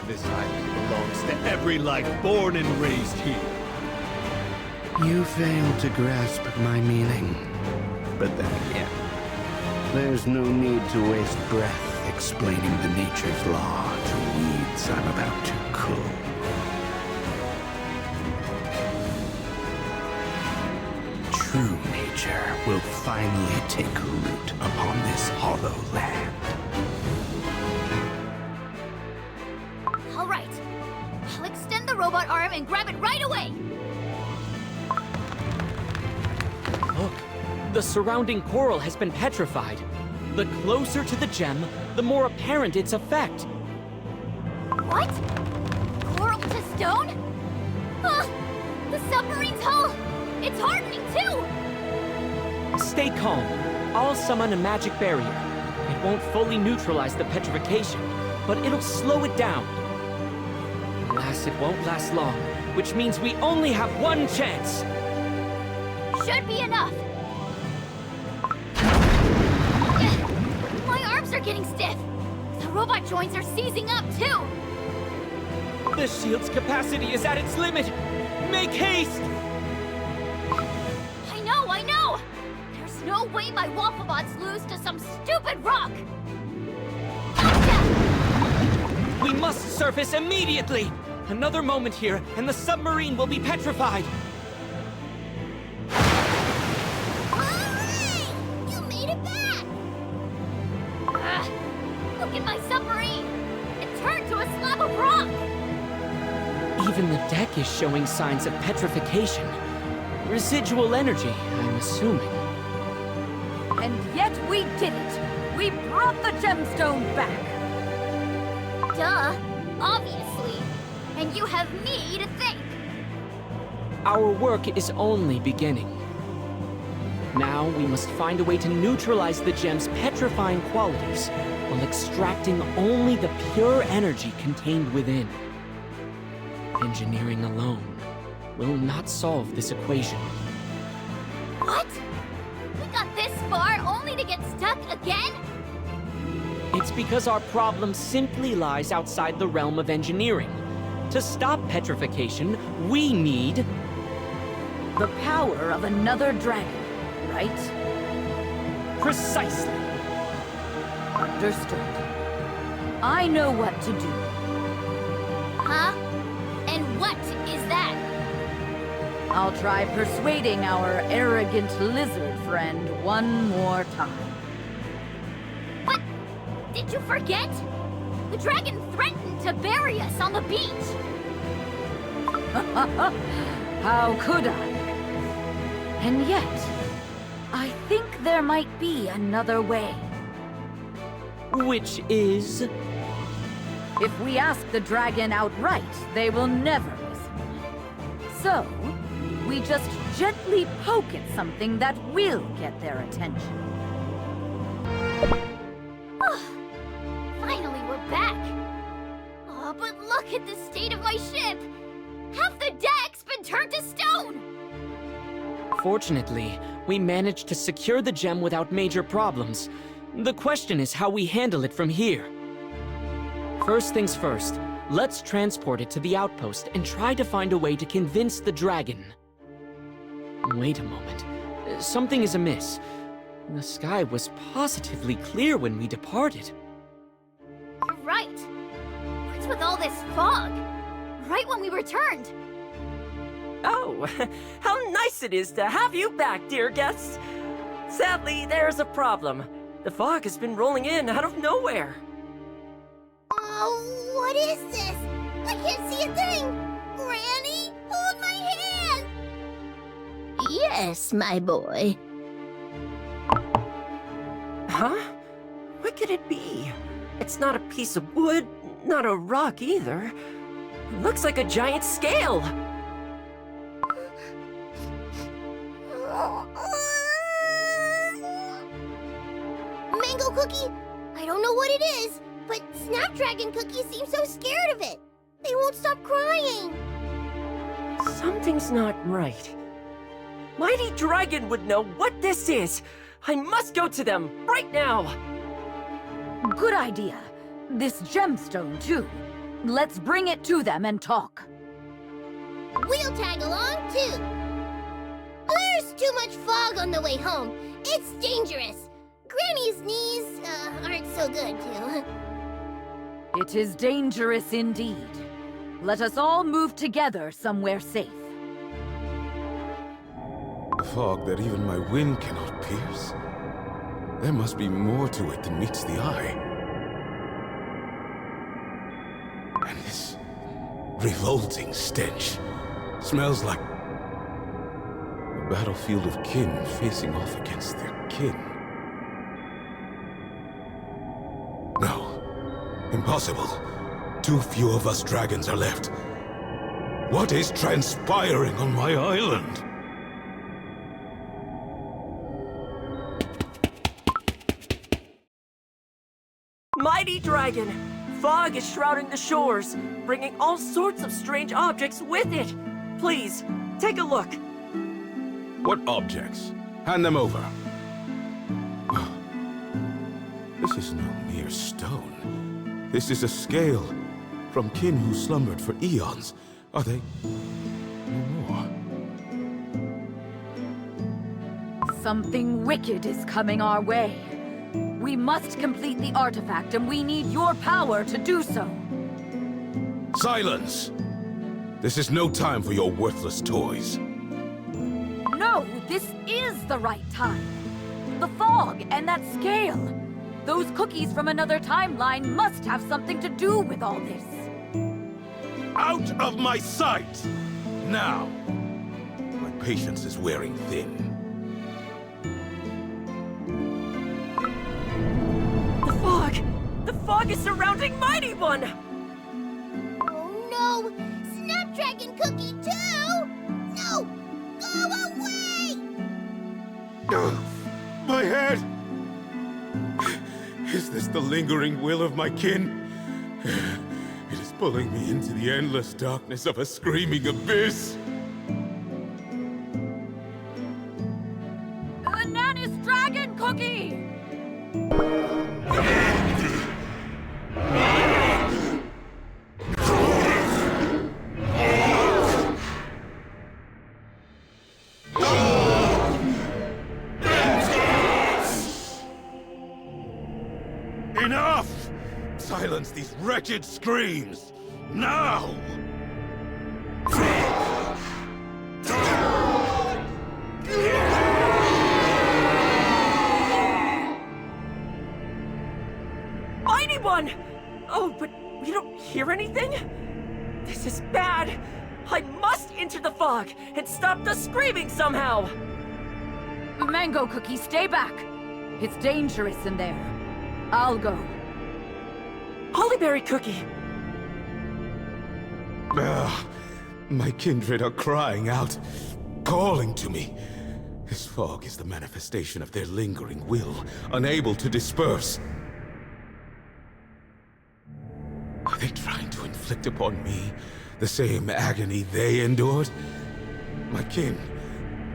This island belongs to every life born and raised here. You fail to grasp my meaning. But then again, there's no need to waste breath explaining the nature's law to weeds I'm about to cull. True nature will finally take root upon this hollow land. All right. I'll extend the robot arm and grab it right away. Look, the surrounding coral has been petrified. The closer to the gem, the more apparent its effect. What? Coral to stone? The submarine's hull! It's hardening too! Stay calm. I'll summon a magic barrier. It won't fully neutralize the petrification, but it'll slow it down. Alas, it won't last long, which means we only have one chance. Should be enough. My arms are getting stiff. The robot joints are seizing up too. The shield's capacity is at its limit. Make haste! I know! There's no way my Wafflebots lose to some stupid rock! We must surface immediately! Another moment here, and the submarine will be petrified! Hooray! You made it back! Look at my submarine! It turned to a slab of rock! Even the deck is showing signs of petrification. Residual energy, I'm assuming. And yet we did it! We brought the gemstone back! Duh, obviously. And you have me to thank. Our work is only beginning. Now we must find a way to neutralize the gem's petrifying qualities while extracting only the pure energy contained within. Engineering alone will not solve this equation. What? We got this far only to get stuck again? It's because our problem simply lies outside the realm of engineering. To stop petrification, we need... the power of another dragon, right? Precisely. Understood. I know what to do. Huh? And what is that? I'll try persuading our arrogant lizard friend one more time. But did you forget? The dragon threatened to bury us on the beach. How could I? And yet, I think there might be another way. Which is... If we ask the dragon outright, they will never listen. So, we just gently poke at something that will get their attention. Finally, we're back! Oh, but look at the state of my ship! Half the deck's been turned to stone! Fortunately, we managed to secure the gem without major problems. The question is how we handle it from here. First things first, let's transport it to the outpost and try to find a way to convince the dragon. Wait a moment. Something is amiss. The sky was positively clear when we departed. You're right. What's with all this fog? Right when we returned. Oh, how nice it is to have you back, dear guests. Sadly, there's a problem. The fog has been rolling in out of nowhere. Oh, what is this? I can't see a thing! Granny, hold my hand! Yes, my boy. Huh? What could it be? It's not a piece of wood, not a rock either. It looks like a giant scale. Mango Cookie, I don't know what it is, but Snapdragon Cookie seems so scared of it. They won't stop crying. Something's not right. Mighty Dragon would know what this is. I must go to them right now. Good idea. This gemstone, too. Let's bring it to them and talk. We'll tag along, too. There's too much fog on the way home. It's dangerous. Granny's knees aren't so good, too. It is dangerous indeed. Let us all move together somewhere safe. A fog that even my wind cannot pierce? There must be more to it than meets the eye. And this revolting stench smells like a battlefield of kin facing off against their kin. No, impossible. Too few of us dragons are left. What is transpiring on my island? Mighty Dragon! Fog is shrouding the shores, bringing all sorts of strange objects with it. Please, take a look. What objects? Hand them over. This is no mere stone. This is a scale from kin who slumbered for eons. Are they no more? Something wicked is coming our way. We must complete the artifact, and we need your power to do so. Silence! This is no time for your worthless toys. No, this is the right time. The fog and that scale. Those cookies from another timeline must have something to do with all this. Out of my sight! Now! My patience is wearing thin. The fog is surrounding Mighty One! Oh no! Snapdragon Cookie too! No! Go away! My head! Is this the lingering will of my kin? It is pulling me into the endless darkness of a screaming abyss. Ananas Dragon Cookie! Enough! Silence these wretched screams! Now! Mighty One! Oh, but we don't hear anything? This is bad! I must enter the fog and stop the screaming somehow! Mango Cookie, stay back! It's dangerous in there. I'll go. Hollyberry cookie! My kindred are crying out, calling to me. This fog is the manifestation of their lingering will, unable to disperse. Are they trying to inflict upon me the same agony they endured? My kin,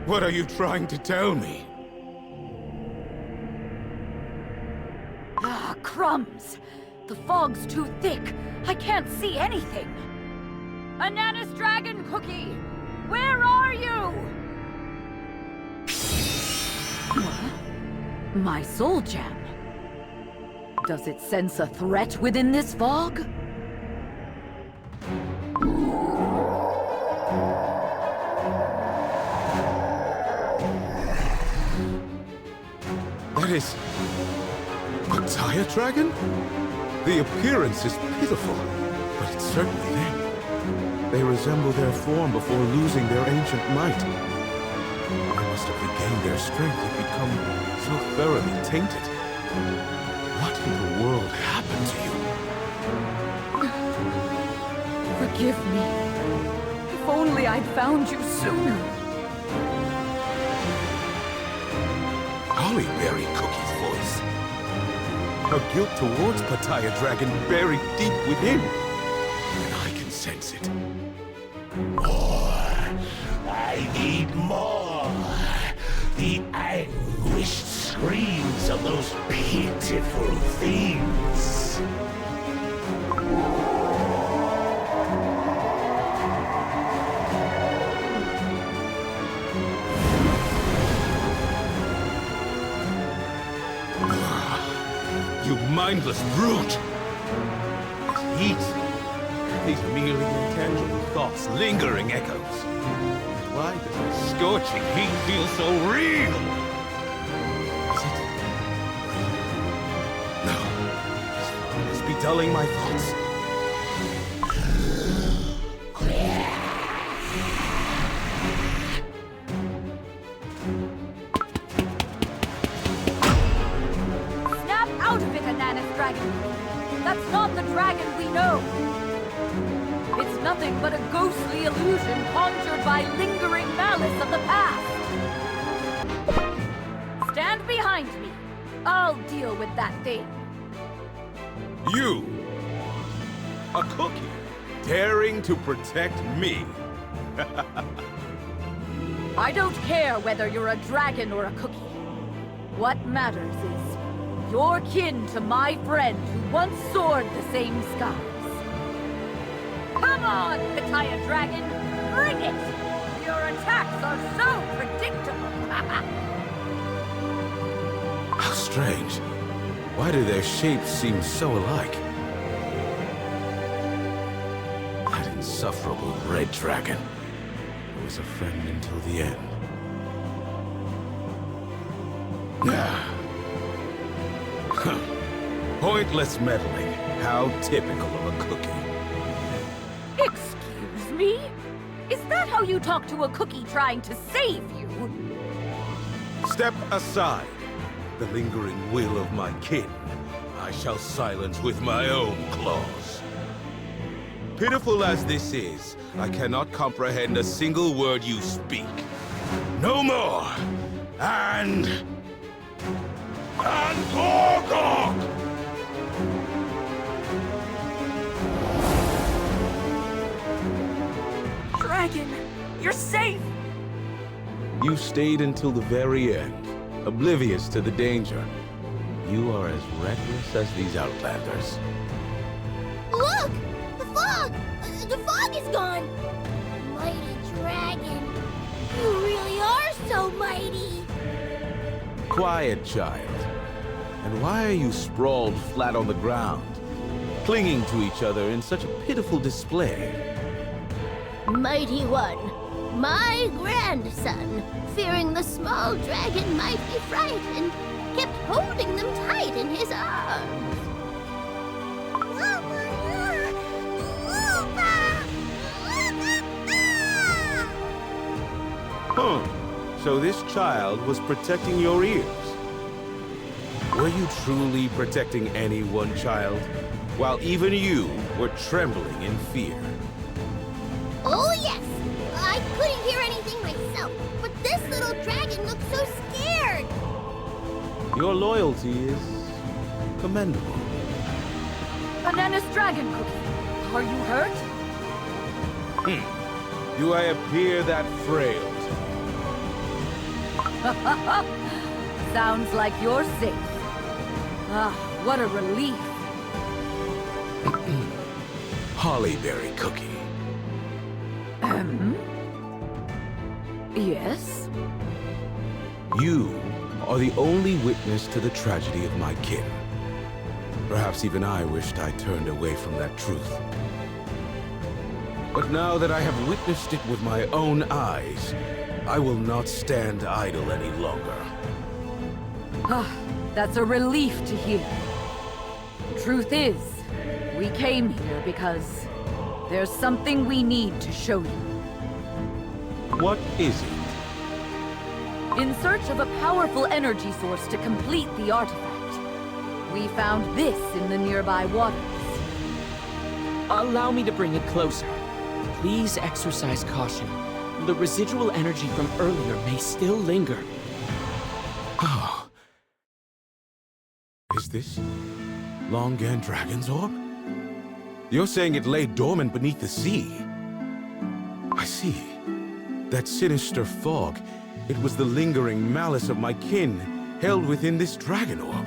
what are you trying to tell me? Ah, crumbs! The fog's too thick. I can't see anything. Ananas Dragon Cookie! Where are you? What? My soul gem. Does it sense a threat within this fog? That is... a Taya dragon? The appearance is pitiful, but it's certainly them. They resemble their form before losing their ancient might. They must have regained their strength and become so thoroughly tainted. What in the world happened to you? Forgive me. If only I'd found you sooner. Hollyberry Cookie's voice. Her guilt towards Pattaya Dragon buried deep within. And I can sense it. More. I need more. The anguished screams of those pitiful things. You mindless brute! This heat. These are merely intangible thoughts, lingering echoes. Why does the scorching heat feel so real? Is it? No. This fog must be dulling my thoughts. Snap out of it, Ananas Dragon! That's not the dragon we know! It's nothing but a ghostly illusion conjured by lingering malice of the past! Stand behind me! I'll deal with that thing! You! A cookie! Daring to protect me! I don't care whether you're a dragon or a cookie. What matters is you're kin to my friend who once soared the same skies. Come on, Pattaya Dragon! Bring it! Your attacks are so predictable! How strange. Why do their shapes seem so alike? That insufferable red dragon was a friend until the end. Pointless meddling. How typical of a cookie. Excuse me? Is that how you talk to a cookie trying to save you? Step aside. The lingering will of my kin, I shall silence with my own claws. Pitiful as this is, I cannot comprehend a single word you speak. No more! And Gorgok! Dragon, you're safe! You stayed until the very end, oblivious to the danger. You are as reckless as these Outlanders. Look! The fog! The fog is gone! Mighty dragon, you really are so mighty! Quiet, child. And why are you sprawled flat on the ground, clinging to each other in such a pitiful display? Mighty One, my grandson, fearing the small dragon might be frightened, kept holding them tight in his arms. So this child was protecting your ears. Were you truly protecting any one child? while even you were trembling in fear. Oh yes! I couldn't hear anything myself, but this little dragon looked so scared! Your loyalty is commendable. Ananas Dragon Cookie, are you hurt? Do I appear that frail? Sounds like you're safe. Ah, what a relief. Hollyberry cookie. Yes? You are the only witness to the tragedy of my kin. Perhaps even I wished I turned away from that truth. But now that I have witnessed it with my own eyes, I will not stand idle any longer. Ah, that's a relief to hear. Truth is, we came here because there's something we need to show you. What is it? In search of a powerful energy source to complete the artifact, we found this in the nearby waters. Allow me to bring it closer. Please exercise caution. The residual energy from earlier may still linger. Oh. Is this Longan Dragon's orb? You're saying it lay dormant beneath the sea. I see. That sinister fog, it was the lingering malice of my kin, held within this dragon orb.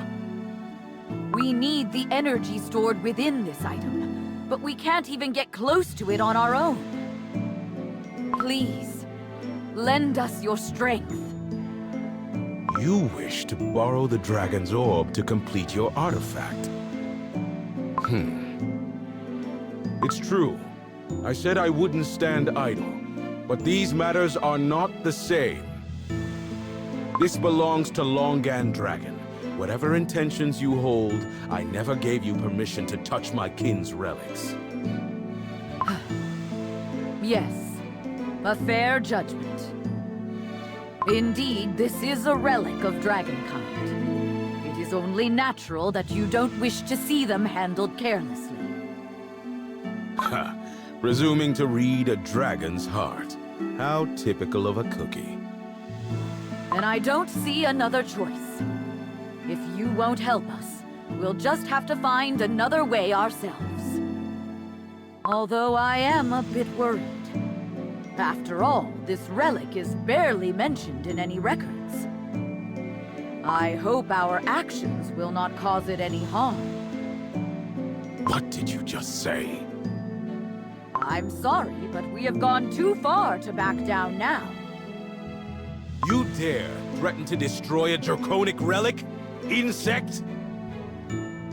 We need the energy stored within this item, but we can't even get close to it on our own. Please, lend us your strength. You wish to borrow the dragon's orb to complete your artifact. It's true. I said I wouldn't stand idle, but these matters are not the same. This belongs to Longan Dragon. Whatever intentions you hold, I never gave you permission to touch my kin's relics. Yes, a fair judgment. Indeed, this is a relic of dragonkind. It is only natural that you don't wish to see them handled carelessly. Ha! Presuming to read a dragon's heart. How typical of a cookie. Then I don't see another choice. If you won't help us, we'll just have to find another way ourselves. Although I am a bit worried. After all, this relic is barely mentioned in any records. I hope our actions will not cause it any harm. What did you just say? I'm sorry, but we have gone too far to back down now. You dare threaten to destroy a draconic relic? Insect?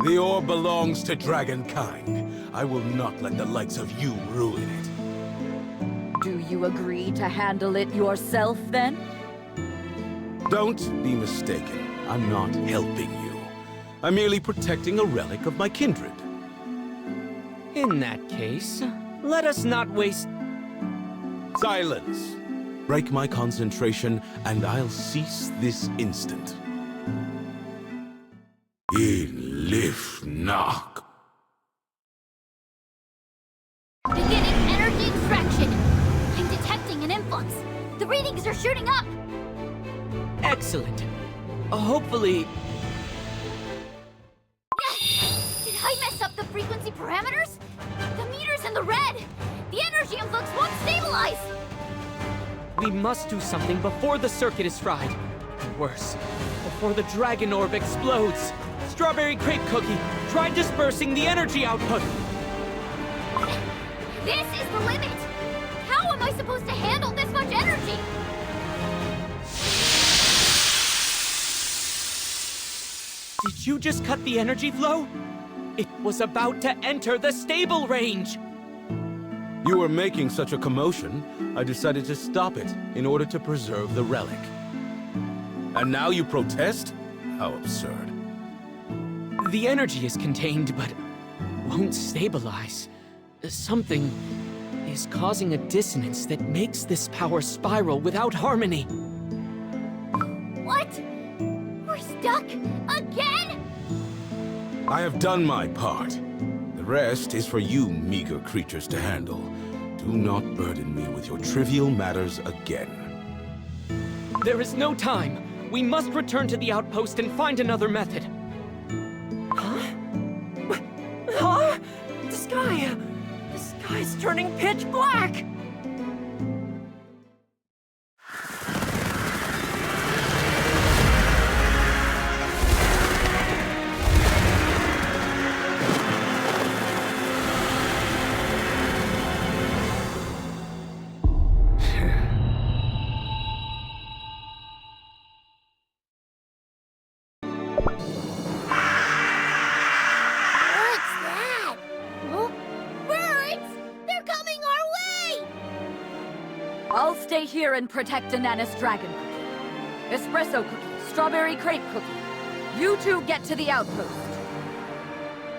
The orb belongs to dragonkind. I will not let the likes of you ruin it. Do you agree to handle it yourself, then? Don't be mistaken. I'm not helping you. I'm merely protecting a relic of my kindred. In that case, let us not waste... Silence! Break my concentration, and I'll cease this instant. In lift knock. Beginning energy extraction. I'm detecting an influx. The readings are shooting up. Excellent. Hopefully... Did I mess up the frequency parameters? The meter's in the red. The energy influx won't stabilize. We must do something before the circuit is fried. Or worse, before the dragon orb explodes. Strawberry Crepe Cookie, try dispersing the energy output. This is the limit. How am I supposed to handle this much energy? Did you just cut the energy flow? It was about to enter the stable range. You were making such a commotion, I decided to stop it in order to preserve the relic. And now you protest? How absurd. The energy is contained, but won't stabilize. Something is causing a dissonance that makes this power spiral without harmony. What? We're stuck? Again? I have done my part. rest is for you meager creatures to handle. Do not burden me with your trivial matters again. There is no time. We must return to the outpost and find another method. Huh? The sky's turning pitch black! I'll stay here and protect Ananas dragon cookie. Espresso cookie, strawberry crepe cookie. You two get to the outpost.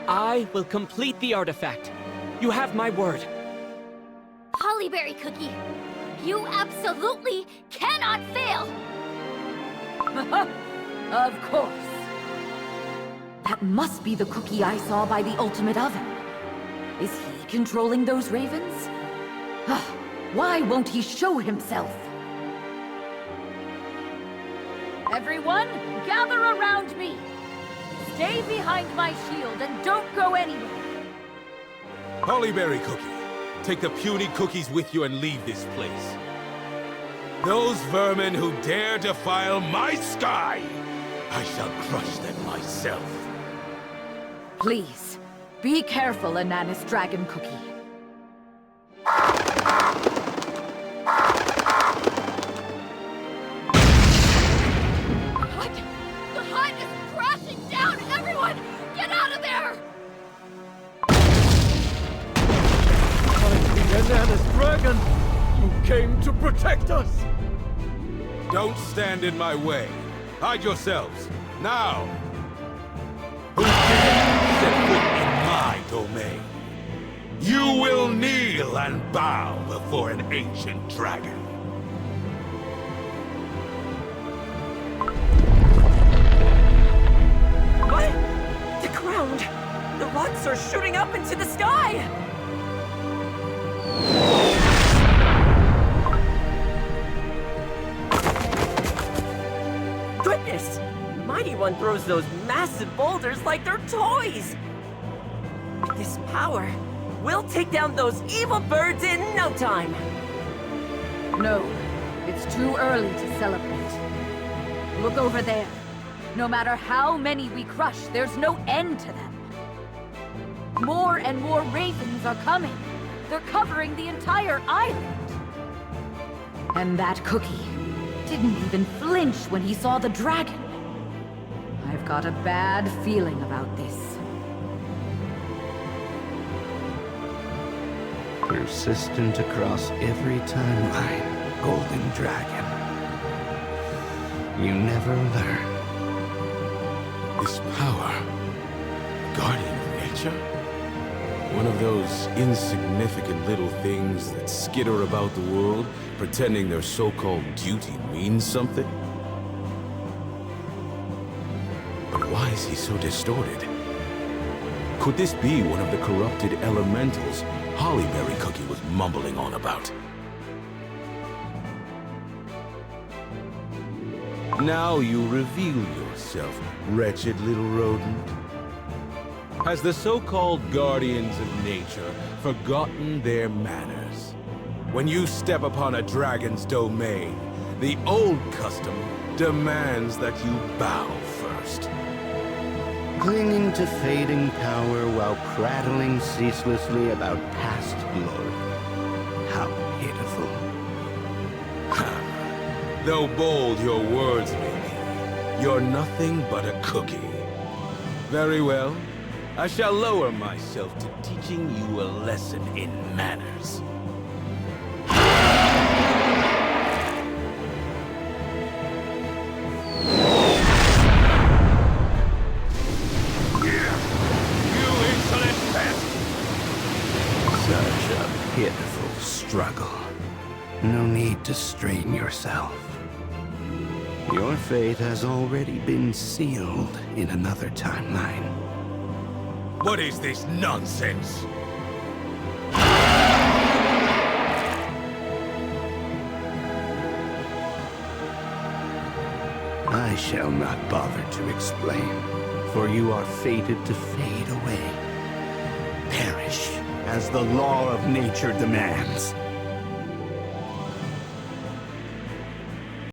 I will complete the artifact. You have my word. Hollyberry cookie, you absolutely cannot fail! Of course. That must be the cookie I saw by the ultimate oven. Is he controlling those ravens? Why won't he show himself? Everyone, gather around me! Stay behind my shield and don't go anywhere! Hollyberry Cookie, take the puny cookies with you and leave this place. Those vermin who dare defile my sky, I shall crush them myself. Please, be careful, Ananas dragon cookie. The hut is crashing down! Everyone, get out of there! The Ananas dragon! You came to protect us! Don't stand in my way. Hide yourselves, now! Who dares set foot in my domain? You will kneel and bow before an ancient dragon. What? The ground! The rocks are shooting up into the sky! Goodness! Mighty One throws those massive boulders like they're toys! With this power, we'll take down those evil birds in no time! No, it's too early to celebrate. Look over there. No matter how many we crush, there's no end to them. More and more ravens are coming. They're covering the entire island. And that cookie didn't even flinch when he saw the dragon. I've got a bad feeling about this. Persistent across every timeline, Golden Dragon. You never learn. This power, guardian of nature? One of those insignificant little things that skitter about the world, pretending their so-called duty means something? But why is he so distorted? Could this be one of the corrupted elementals Hollyberry Cookie was mumbling on about? Now you reveal yourself, wretched little rodent. Has the so-called guardians of nature forgotten their manners? When you step upon a dragon's domain, the old custom demands that you bow first. Clinging to fading power while prattling ceaselessly about past glory. How pitiful. Though bold your words may be, you're nothing but a cookie. Very well. I shall lower myself to teaching you a lesson in manners. You insolent pest! Such a pitiful struggle. No need to strain yourself. Your fate has already been sealed in another timeline. What is this nonsense? I shall not bother to explain, for you are fated to fade away. Perish, as the law of nature demands.